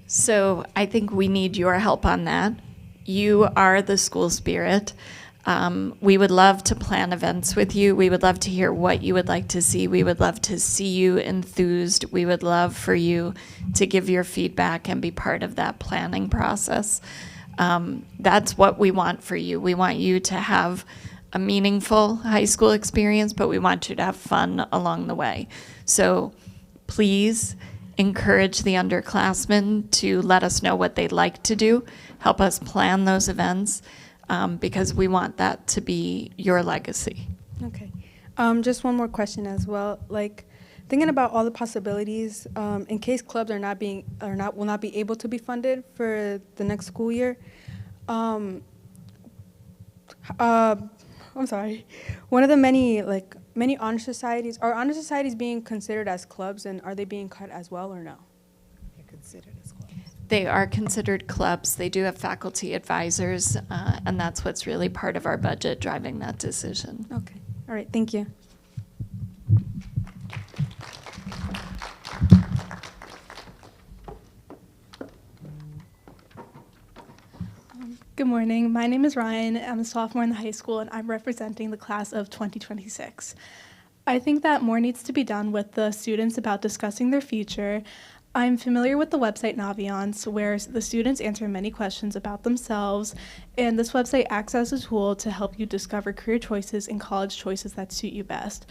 So I think we need your help on that. You are the school spirit. We would love to plan events with you. We would love to hear what you would like to see. We would love to see you enthused. We would love for you to give your feedback and be part of that planning process. That's what we want for you. We want you to have a meaningful high school experience, but we want you to have fun along the way. So please encourage the underclassmen to let us know what they'd like to do. Help us plan those events. Because we want that to be your legacy. Okay. Just one more question as well. Thinking about all the possibilities, in case clubs will not be able to be funded for the next school year. I'm sorry. One of the many honor societies, are honor societies being considered as clubs, and are they being cut as well or no? They're considered as clubs. They are considered clubs. They do have faculty advisors, and that's what's really part of our budget driving that decision. Okay. All right. Thank you. Good morning. My name is Ryan. I'm a sophomore in the high school, and I'm representing the class of 2026. I think that more needs to be done with the students about discussing their future. I'm familiar with the website Naviance, where the students answer many questions about themselves, and this website acts as a tool to help you discover career choices and college choices that suit you best.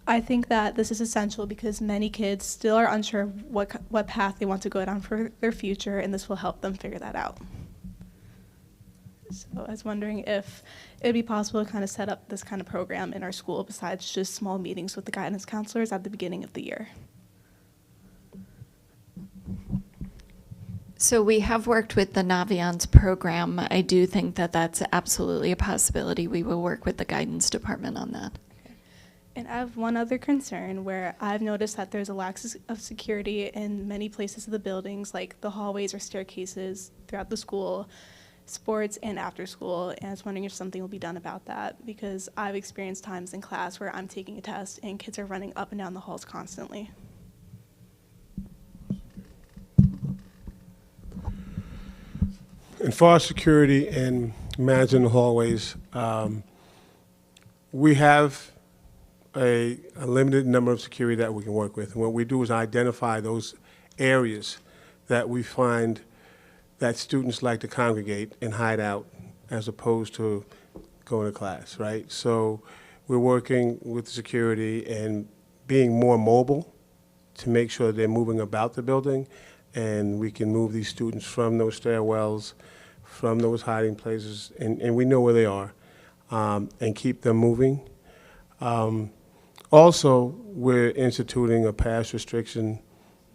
I think that this is essential because many kids still are unsure what path they want to go down for their future, and this will help them figure that out. So I was wondering if it would be possible to kind of set up this kind of program in our school besides just small meetings with the guidance counselors at the beginning of the year. So we have worked with the Naviance program. I do think that that's absolutely a possibility. We will work with the guidance department on that. And I have one other concern where I've noticed that there's a lack of security in many places of the buildings, like the hallways or staircases throughout the school, sports and after school. And I was wondering if something will be done about that, because I've experienced times in class where I'm taking a test and kids are running up and down the halls constantly. And for security and managing the hallways, we have a limited number of security that we can work with. And what we do is identify those areas that we find that students like to congregate and hide out as opposed to going to class, right? So we're working with security and being more mobile to make sure they're moving about the building and we can move these students from those stairwells, from those hiding places, and we know where they are, and keep them moving. Also, we're instituting a pass restriction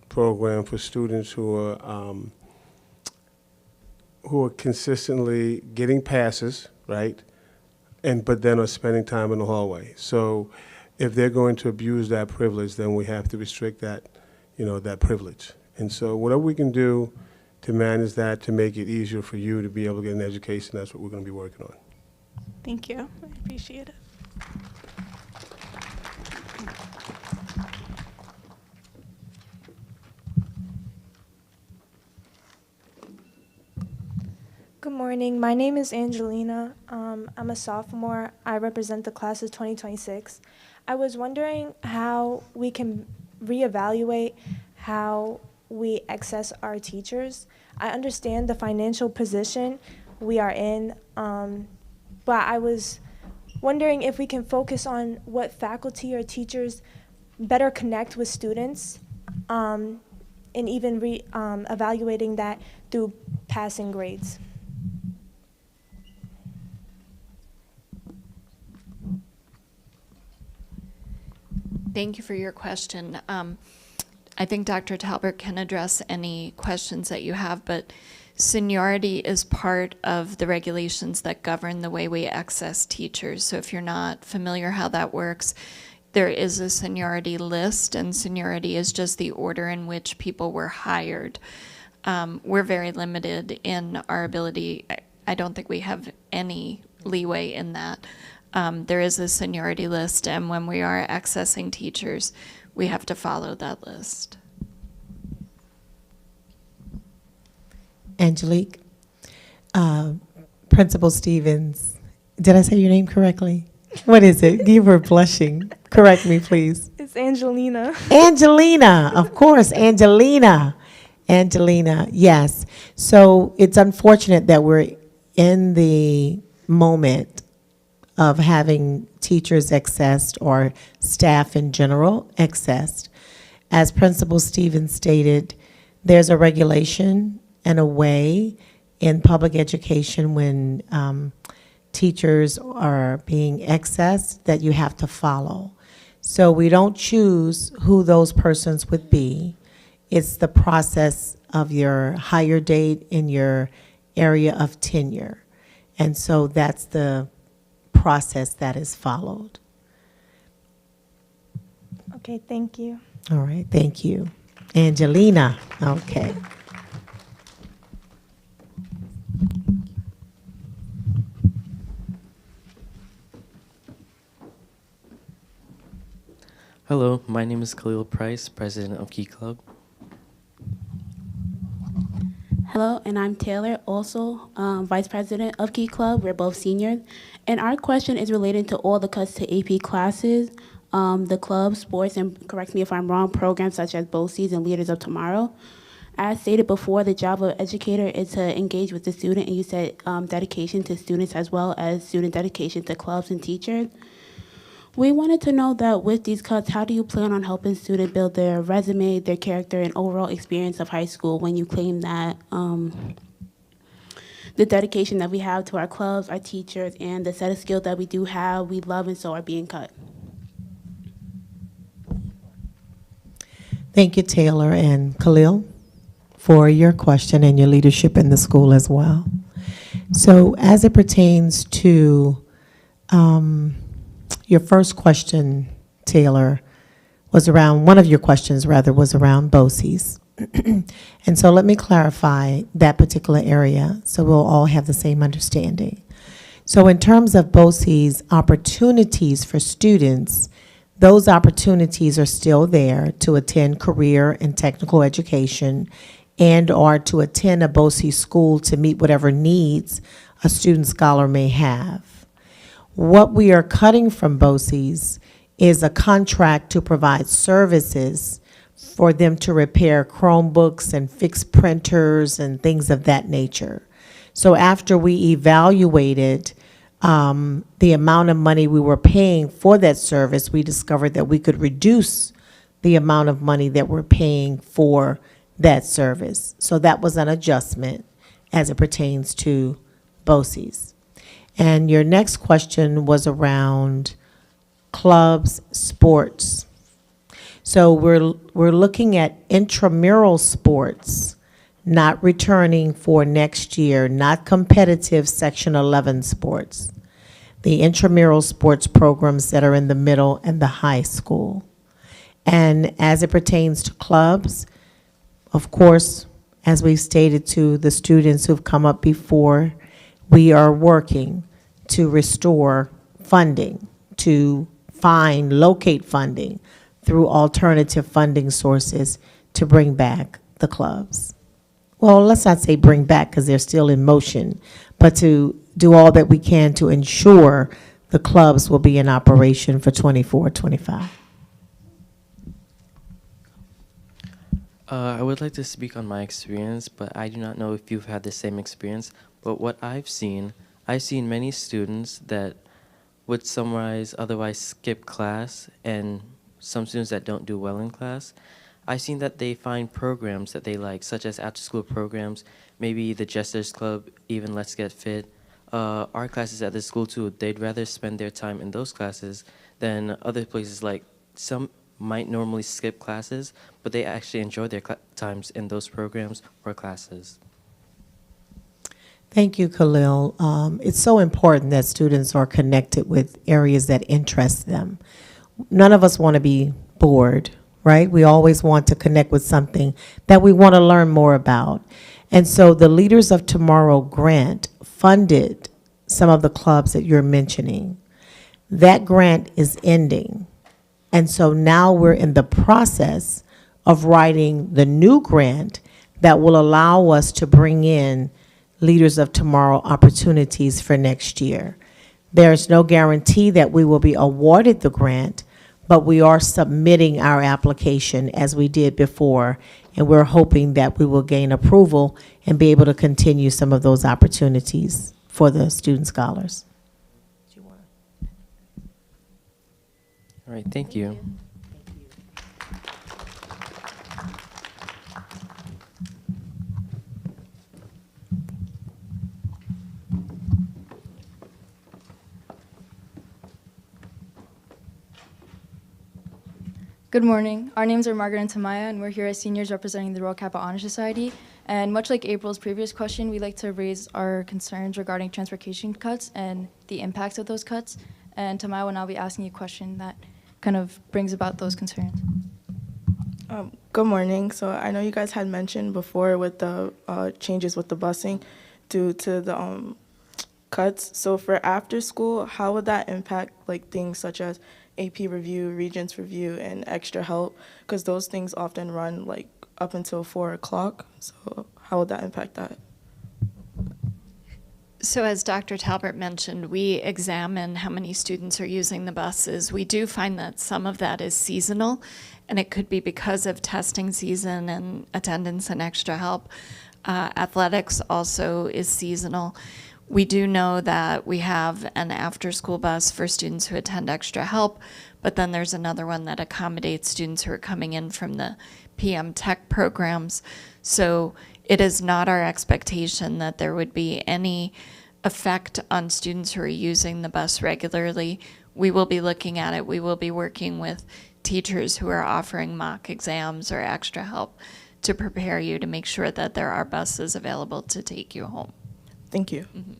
program for students who are consistently getting passes, right? But then are spending time in the hallway. So if they're going to abuse that privilege, then we have to restrict that, that privilege. And so whatever we can do to manage that, to make it easier for you to be able to get an education, that's what we're going to be working on. Thank you. I appreciate it. Good morning. My name is Angelina. I'm a sophomore. I represent the class of 2026. I was wondering how we can reevaluate how we access our teachers. I understand the financial position we are in, but I was wondering if we can focus on what faculty or teachers better connect with students, and even evaluating that through passing grades. Thank you for your question. I think Dr. Talbert can address any questions that you have, but seniority is part of the regulations that govern the way we access teachers. So if you're not familiar how that works, there is a seniority list, and seniority is just the order in which people were hired. We're very limited in our ability. I don't think we have any leeway in that. There is a seniority list, and when we are accessing teachers, we have to follow that list. Angelique, Principal Stevens, did I say your name correctly? What is it? You were blushing. Correct me, please. It's Angelina. Angelina, of course, Angelina. Angelina, yes. So it's unfortunate that we're in the moment of having teachers accessed or staff in general accessed. As Principal Stevens stated, there's a regulation and a way in public education when teachers are being accessed that you have to follow. So we don't choose who those persons would be. It's the process of your hire date in your area of tenure. And so that's the process that is followed. Okay, thank you. All right, thank you. Angelina, okay. Hello, my name is Khalil Price, president of Key Club. Hello, and I'm Taylor, also vice president of Key Club. We're both seniors. And our question is related to all the cuts to AP classes, the clubs, sports, and correct me if I'm wrong, programs such as BOCES and Leaders of Tomorrow. As stated before, the job of educator is to engage with the student, and you said dedication to students as well as student dedication to clubs and teachers. We wanted to know that with these cuts, how do you plan on helping students build their resume, their character, and overall experience of high school when you claim that the dedication that we have to our clubs, our teachers, and the set of skills that we do have, we love and so are being cut? Thank you, Taylor and Khalil, for your question and your leadership in the school as well. So as it pertains to your first question, Taylor, was around, one of your questions rather, was around BOCES. And so let me clarify that particular area so we'll all have the same understanding. So in terms of BOCES opportunities for students, those opportunities are still there to attend career and technical education and or to attend a BOCES school to meet whatever needs a student scholar may have. What we are cutting from BOCES is a contract to provide services for them to repair Chromebooks and fix printers and things of that nature. So after we evaluated the amount of money we were paying for that service, we discovered that we could reduce the amount of money that we're paying for that service. So that was an adjustment as it pertains to BOCES. And your next question was around clubs, sports. So we're looking at intramural sports not returning for next year, not competitive Section 11 sports. The intramural sports programs that are in the middle and the high school. And as it pertains to clubs, of course, as we've stated to the students who've come up before, we are working to restore funding, to locate funding through alternative funding sources to bring back the clubs. Well, let's not say bring back because they're still in motion, but to do all that we can to ensure the clubs will be in operation for 24-25. I would like to speak on my experience, but I do not know if you've had the same experience. But what I've seen many students that would summarize, otherwise skip class, and some students that don't do well in class. I've seen that they find programs that they like, such as after-school programs, maybe the Jesters Club, even Let's Get Fit. Art classes at the school too, they'd rather spend their time in those classes than other places. Like some might normally skip classes, but they actually enjoy their times in those programs or classes. Thank you, Khalil. It's so important that students are connected with areas that interest them. None of us want to be bored, right? We always want to connect with something that we want to learn more about. And so the Leaders of Tomorrow grant funded some of the clubs that you're mentioning. That grant is ending. And so now we're in the process of writing the new grant that will allow us to bring in Leaders of Tomorrow opportunities for next year. There's no guarantee that we will be awarded the grant, but we are submitting our application as we did before, and we're hoping that we will gain approval and be able to continue some of those opportunities for the student scholars. All right, thank you. Good morning. Our names are Margaret and Tamaya, and we're here as seniors representing the Royal Kappa Honor Society. And much like April's previous question, we'd like to raise our concerns regarding transportation cuts and the impact of those cuts. And Tamaya will now be asking you a question that kind of brings about those concerns. Good morning. So I know you guys had mentioned before with the changes with the busing due to the cuts. So for after school, how would that impact like things such as AP review, Regents review, and extra help? Because those things often run like up until 4 o'clock. So how would that impact that? So as Dr. Talbert mentioned, we examine how many students are using the buses. We do find that some of that is seasonal, and it could be because of testing season and attendance and extra help. Athletics also is seasonal. We do know that we have an after-school bus for students who attend extra help, but then there's another one that accommodates students who are coming in from the PM Tech programs. So it is not our expectation that there would be any effect on students who are using the bus regularly. We will be looking at it. We will be working with teachers who are offering mock exams or extra help to prepare you to make sure that there are buses available to take you home. Thank you. Mm-hmm.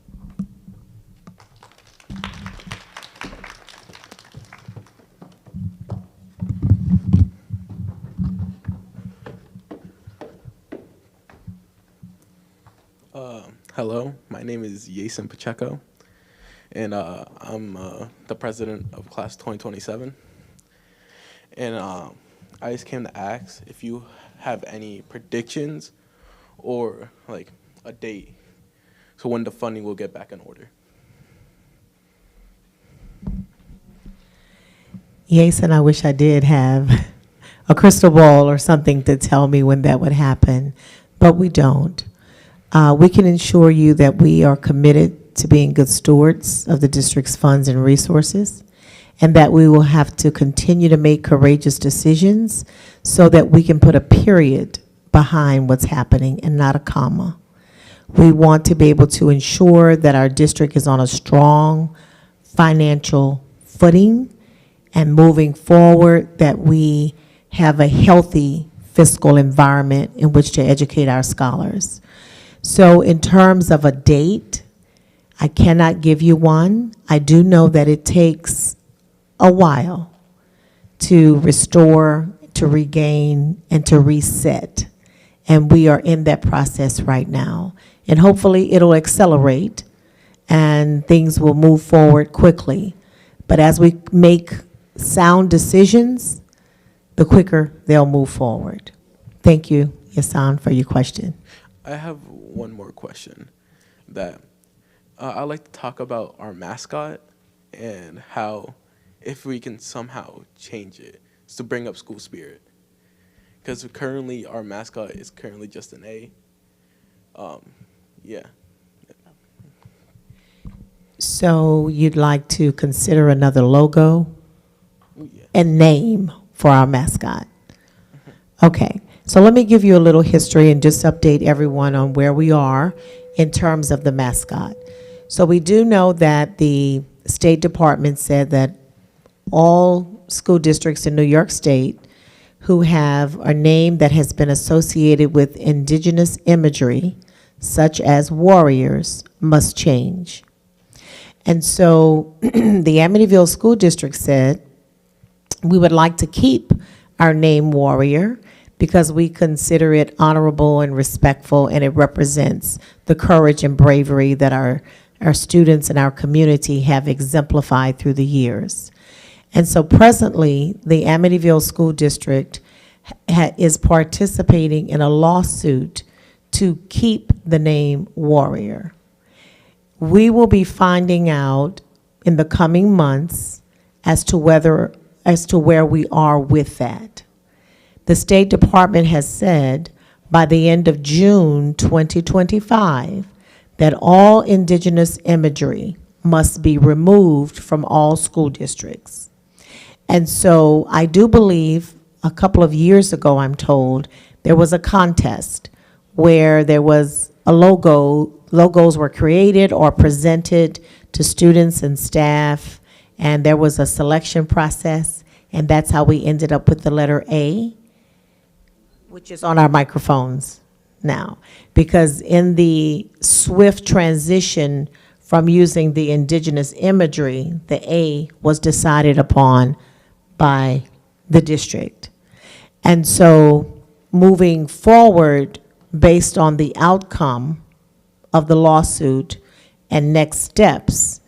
Hello, my name is Yasin Pacheco, and I'm the president of class 2027. And I just came to ask if you have any predictions or like a date so when the funding will get back in order. Yasin, I wish I did have a crystal ball or something to tell me when that would happen, but we don't. We can ensure you that we are committed to being good stewards of the district's funds and resources, and that we will have to continue to make courageous decisions so that we can put a period behind what's happening and not a comma. We want to be able to ensure that our district is on a strong financial footing and moving forward, that we have a healthy fiscal environment in which to educate our scholars. So in terms of a date, I cannot give you one. I do know that it takes a while to restore, to regain, and to reset. And we are in that process right now. And hopefully it'll accelerate and things will move forward quickly. But as we make sound decisions, the quicker they'll move forward. Thank you, Yasan, for your question. I have one more question that I'd like to talk about our mascot and how, if we can somehow change it to bring up school spirit. Because currently our mascot is currently just an A. Yeah. So you'd like to consider another logo and name for our mascot? Okay, so let me give you a little history and just update everyone on where we are in terms of the mascot. So we do know that the State Department said that all school districts in New York State who have a name that has been associated with indigenous imagery, such as warriors, must change. And so the Amityville School District said, we would like to keep our name warrior because we consider it honorable and respectful, and it represents the courage and bravery that our students and our community have exemplified through the years. And so presently, the Amityville School District is participating in a lawsuit to keep the name warrior. We will be finding out in the coming months as to where we are with that. The State Department has said by the end of June 2025 that all indigenous imagery must be removed from all school districts. And so I do believe a couple of years ago, I'm told, there was a contest where there was a logos were created or presented to students and staff, and there was a selection process, and that's how we ended up with the letter A, which is on our microphones now. Because in the swift transition from using the indigenous imagery, the A was decided upon by the district. And so moving forward, based on the outcome of the lawsuit and next steps,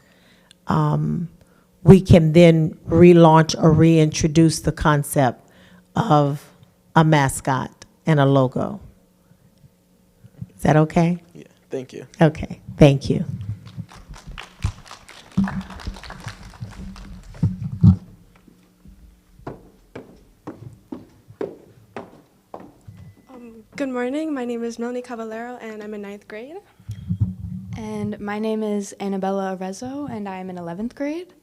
we can then relaunch or reintroduce the concept of a mascot and a logo. Is that okay? Yeah, thank you. Okay, thank you. Good morning, my name is Melanie Caballero and I'm in 9th grade. And my name is Annabella Arezzo and I am in 11th grade.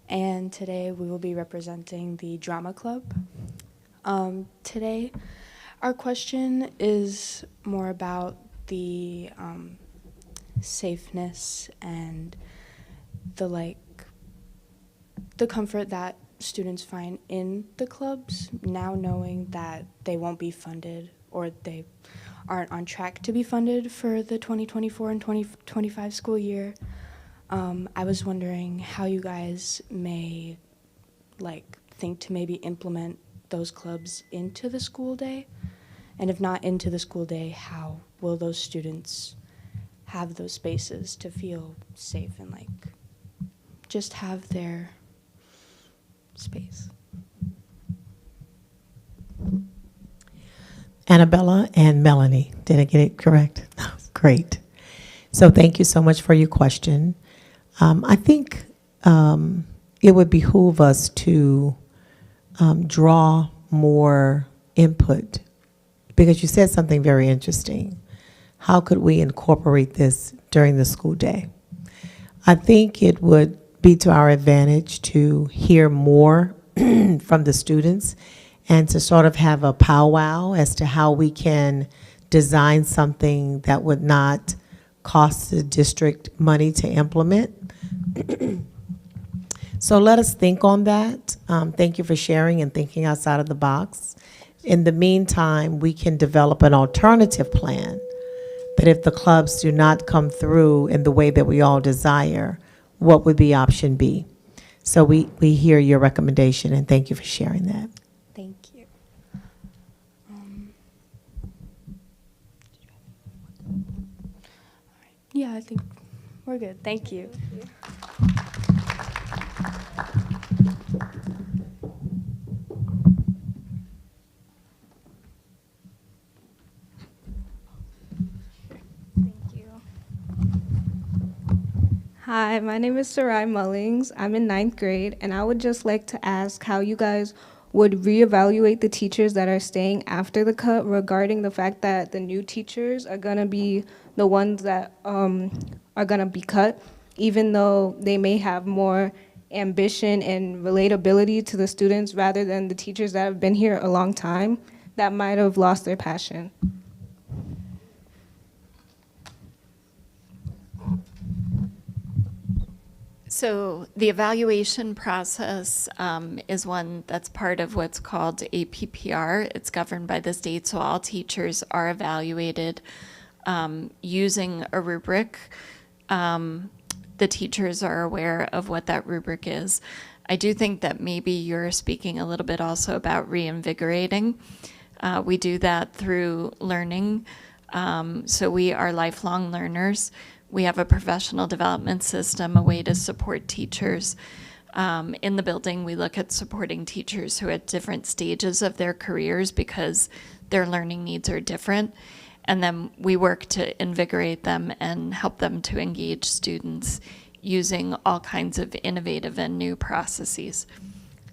And today we will be representing the drama club. Today our question is more about the safeness and the comfort that students find in the clubs, now knowing that they won't be funded or they aren't on track to be funded for the 2024 and 2025 school year. I was wondering how you guys may think to maybe implement those clubs into the school day, and if not into the school day, how will those students have those spaces to feel safe and just have their space. Annabella and Melanie, did I get it correct? Great. So thank you so much for your question. I think it would behoove us to draw more input, because you said something very interesting. How could we incorporate this during the school day? I think it would be to our advantage to hear more from the students and to sort of have a powwow as to how we can design something that would not cost the district money to implement. So let us think on that. Thank you for sharing and thinking outside of the box. In the meantime, we can develop an alternative plan that if the clubs do not come through in the way that we all desire, what would be option B? So we hear your recommendation, and thank you for sharing that. Thank you. Yeah, I think we're good. Thank you. Hi, my name is Sarai Mullings. I'm in 9th grade, and I would just like to ask how you guys would reevaluate the teachers that are staying after the cut regarding the fact that the new teachers are going to be the ones that are going to be cut, even though they may have more ambition and relatability to the students rather than the teachers that have been here a long time that might have lost their passion. So the evaluation process is one that's part of what's called APPR. It's governed by the state, so all teachers are evaluated using a rubric. The teachers are aware of what that rubric is. I do think that maybe you're speaking a little bit also about reinvigorating. We do that through learning. So we are lifelong learners. We have a professional development system, a way to support teachers. In the building, we look at supporting teachers who are at different stages of their careers because their learning needs are different. And then we work to invigorate them and help them to engage students using all kinds of innovative and new processes.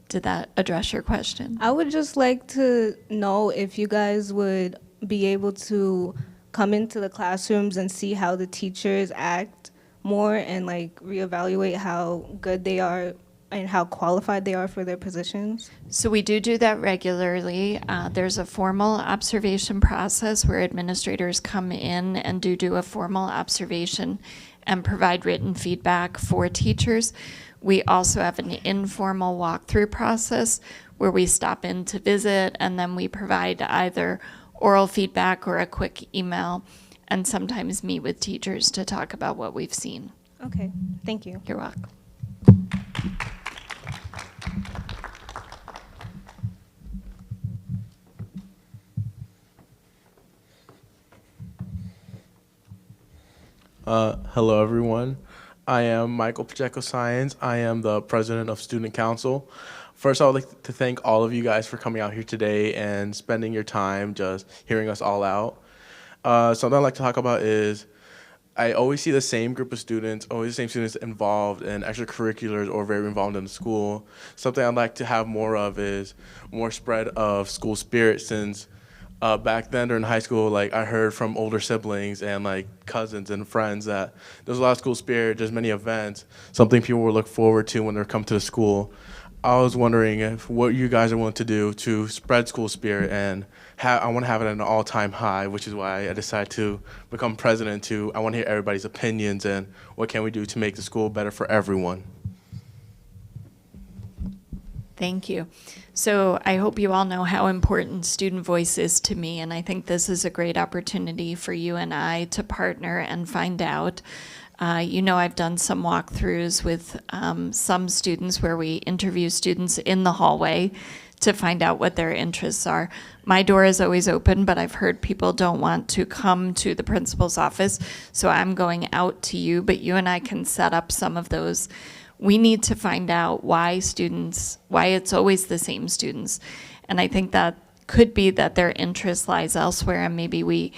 Did that address your question? I would just like to know if you guys would be able to come into the classrooms and see how the teachers act more and like reevaluate how good they are and how qualified they are for their positions? So we do that regularly. There's a formal observation process where administrators come in and do a formal observation and provide written feedback for teachers. We also have an informal walkthrough process where we stop in to visit and then we provide either oral feedback or a quick email, and sometimes meet with teachers to talk about what we've seen. Okay, thank you. You're welcome. Hello, everyone. I am Michael Pacheco Science. I am the president of Student Council. First, I would like to thank all of you guys for coming out here today and spending your time just hearing us all out. Something I'd like to talk about is I always see the same group of students, always the same students involved in extracurriculars or very involved in the school. Something I'd like to have more of is more spread of school spirit, since back then during high school, like I heard from older siblings and like cousins and friends that there's a lot of school spirit, there's many events, something people will look forward to when they come to the school. I was wondering if what you guys are willing to do to spread school spirit, and I want to have it at an all-time high, which is why I decided to become president. I want to hear everybody's opinions and what can we do to make the school better for everyone. Thank you. So I hope you all know how important student voice is to me, and I think this is a great opportunity for you and I to partner and find out. I've done some walkthroughs with some students where we interview students in the hallway to find out what their interests are. My door is always open, but I've heard people don't want to come to the principal's office, so I'm going out to you, but you and I can set up some of those. We need to find out why it's always the same students. And I think that could be that their interest lies elsewhere, and maybe we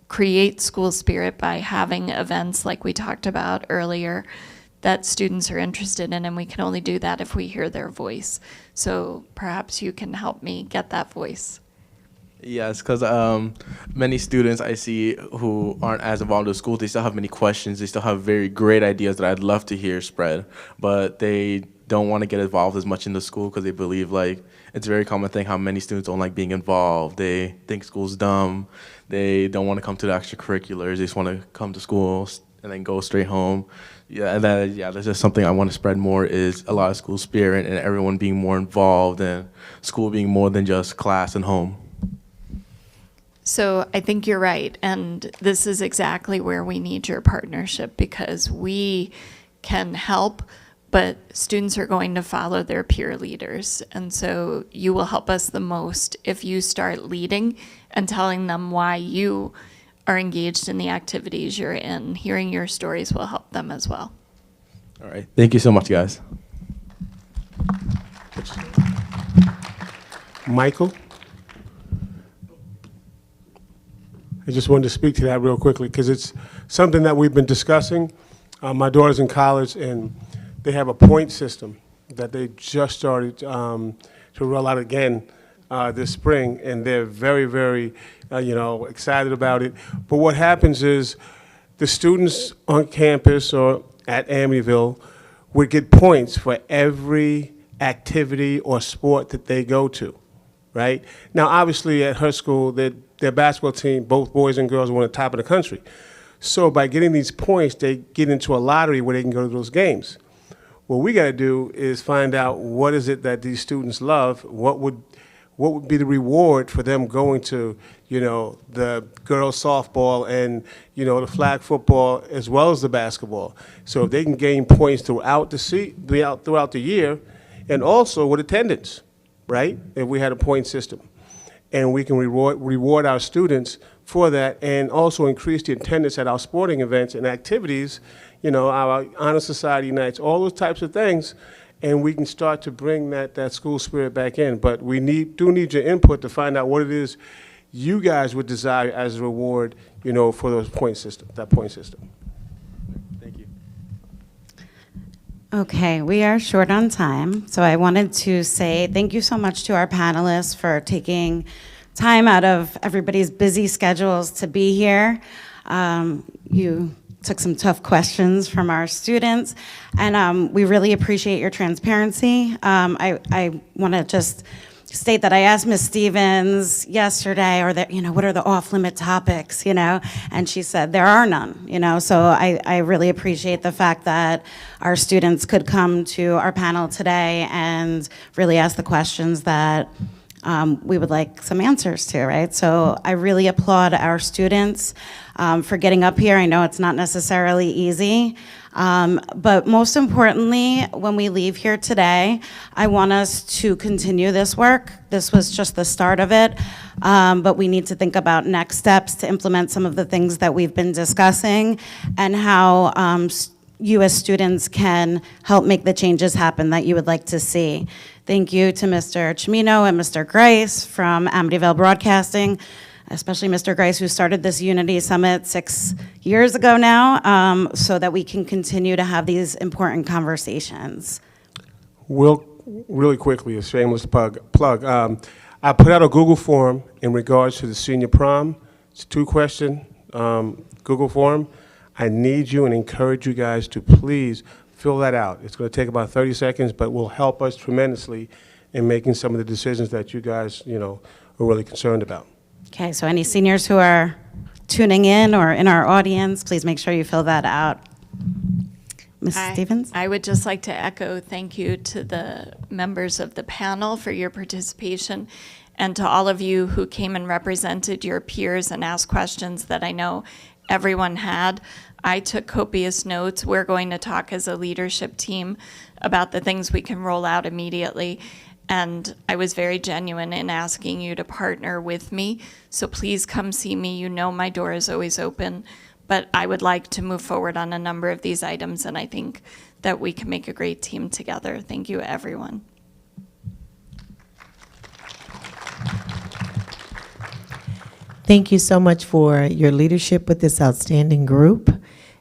create school spirit by having events like we talked about earlier that students are interested in, and we can only do that if we hear their voice. So perhaps you can help me get that voice. Yes, because many students I see who aren't as involved in school, they still have many questions. They still have very great ideas that I'd love to hear spread, but they don't want to get involved as much in the school because they believe like it's a very common thing how many students don't like being involved. They think school's dumb. They don't want to come to the extracurriculars. They just want to come to school and then go straight home. Yeah, that's just something I want to spread more, is a lot of school spirit and everyone being more involved and school being more than just class and home. So I think you're right, and this is exactly where we need your partnership, because we can help, but students are going to follow their peer leaders. And so you will help us the most if you start leading and telling them why you are engaged in the activities you're in. Hearing your stories will help them as well. All right. Thank you so much, guys. Michael? I just wanted to speak to that real quickly because it's something that we've been discussing. My daughter's in college, and they have a point system that they just started to roll out again this spring, and they're very, very, excited about it. But what happens is the students on campus or at Amityville would get points for every activity or sport that they go to, right? Now, obviously, at her school, their basketball team, both boys and girls, were on the top of the country. So by getting these points, they get into a lottery where they can go to those games. What we got to do is find out what is it that these students love, what would be the reward for them going to, the girls softball and, the flag football as well as the basketball. So if they can gain points throughout the year, and also with attendance, right? If we had a point system. And we can reward our students for that, and also increase the attendance at our sporting events and activities, our honor society nights, all those types of things, and we can start to bring that school spirit back in. But we do need your input to find out what it is you guys would desire as a reward, for that point system. Thank you. Okay, we are short on time, so I wanted to say thank you so much to our panelists for taking time out of everybody's busy schedules to be here. You took some tough questions from our students, and we really appreciate your transparency. I want to just state that I asked Ms. Stevens yesterday, what are the off-limit topics, and she said there are none, so I really appreciate the fact that our students could come to our panel today and really ask the questions that we would like some answers to, right? So I really applaud our students for getting up here. I know it's not necessarily easy, but most importantly, when we leave here today, I want us to continue this work. This was just the start of it, but we need to think about next steps to implement some of the things that we've been discussing, and how you as students can help make the changes happen that you would like to see. Thank you to Mr. Chimino and Mr. Grice from Amityville Broadcasting, especially Mr. Grice, who started this Unity Summit 6 years ago now, so that we can continue to have these important conversations. Really quickly, a shameless plug. I put out a Google form in regards to the senior prom. It's a 2-question Google form. I need you and encourage you guys to please fill that out. It's going to take about 30 seconds, but will help us tremendously in making some of the decisions that you guys, are really concerned about. Okay, so any seniors who are tuning in or in our audience, please make sure you fill that out. Mrs. Stevens? I would just like to echo thank you to the members of the panel for your participation, and to all of you who came and represented your peers and asked questions that I know everyone had. I took copious notes. We're going to talk as a leadership team about the things we can roll out immediately. And I was very genuine in asking you to partner with me. So please come see me. You know my door is always open. But I would like to move forward on a number of these items, and I think that we can make a great team together. Thank you, everyone. Thank you so much for your leadership with this outstanding group,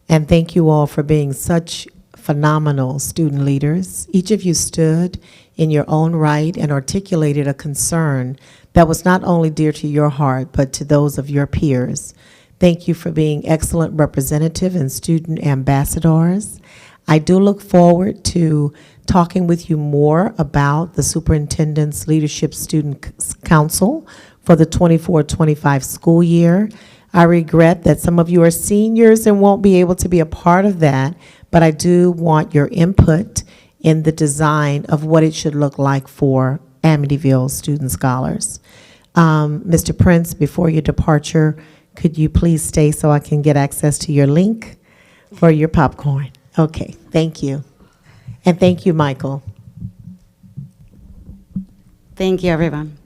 and thank you all for being such phenomenal student leaders. Each of you stood in your own right and articulated a concern that was not only dear to your heart, but to those of your peers. Thank you for being excellent representative and student ambassadors. I do look forward to talking with you more about the Superintendent's Leadership Student Council for the 24-25 school year. I regret that some of you are seniors and won't be able to be a part of that, but I do want your input in the design of what it should look like for Amityville student scholars. Mr. Prince, before your departure, could you please stay so I can get access to your link for your popcorn? Okay, thank you. And thank you, Michael. Thank you, everyone.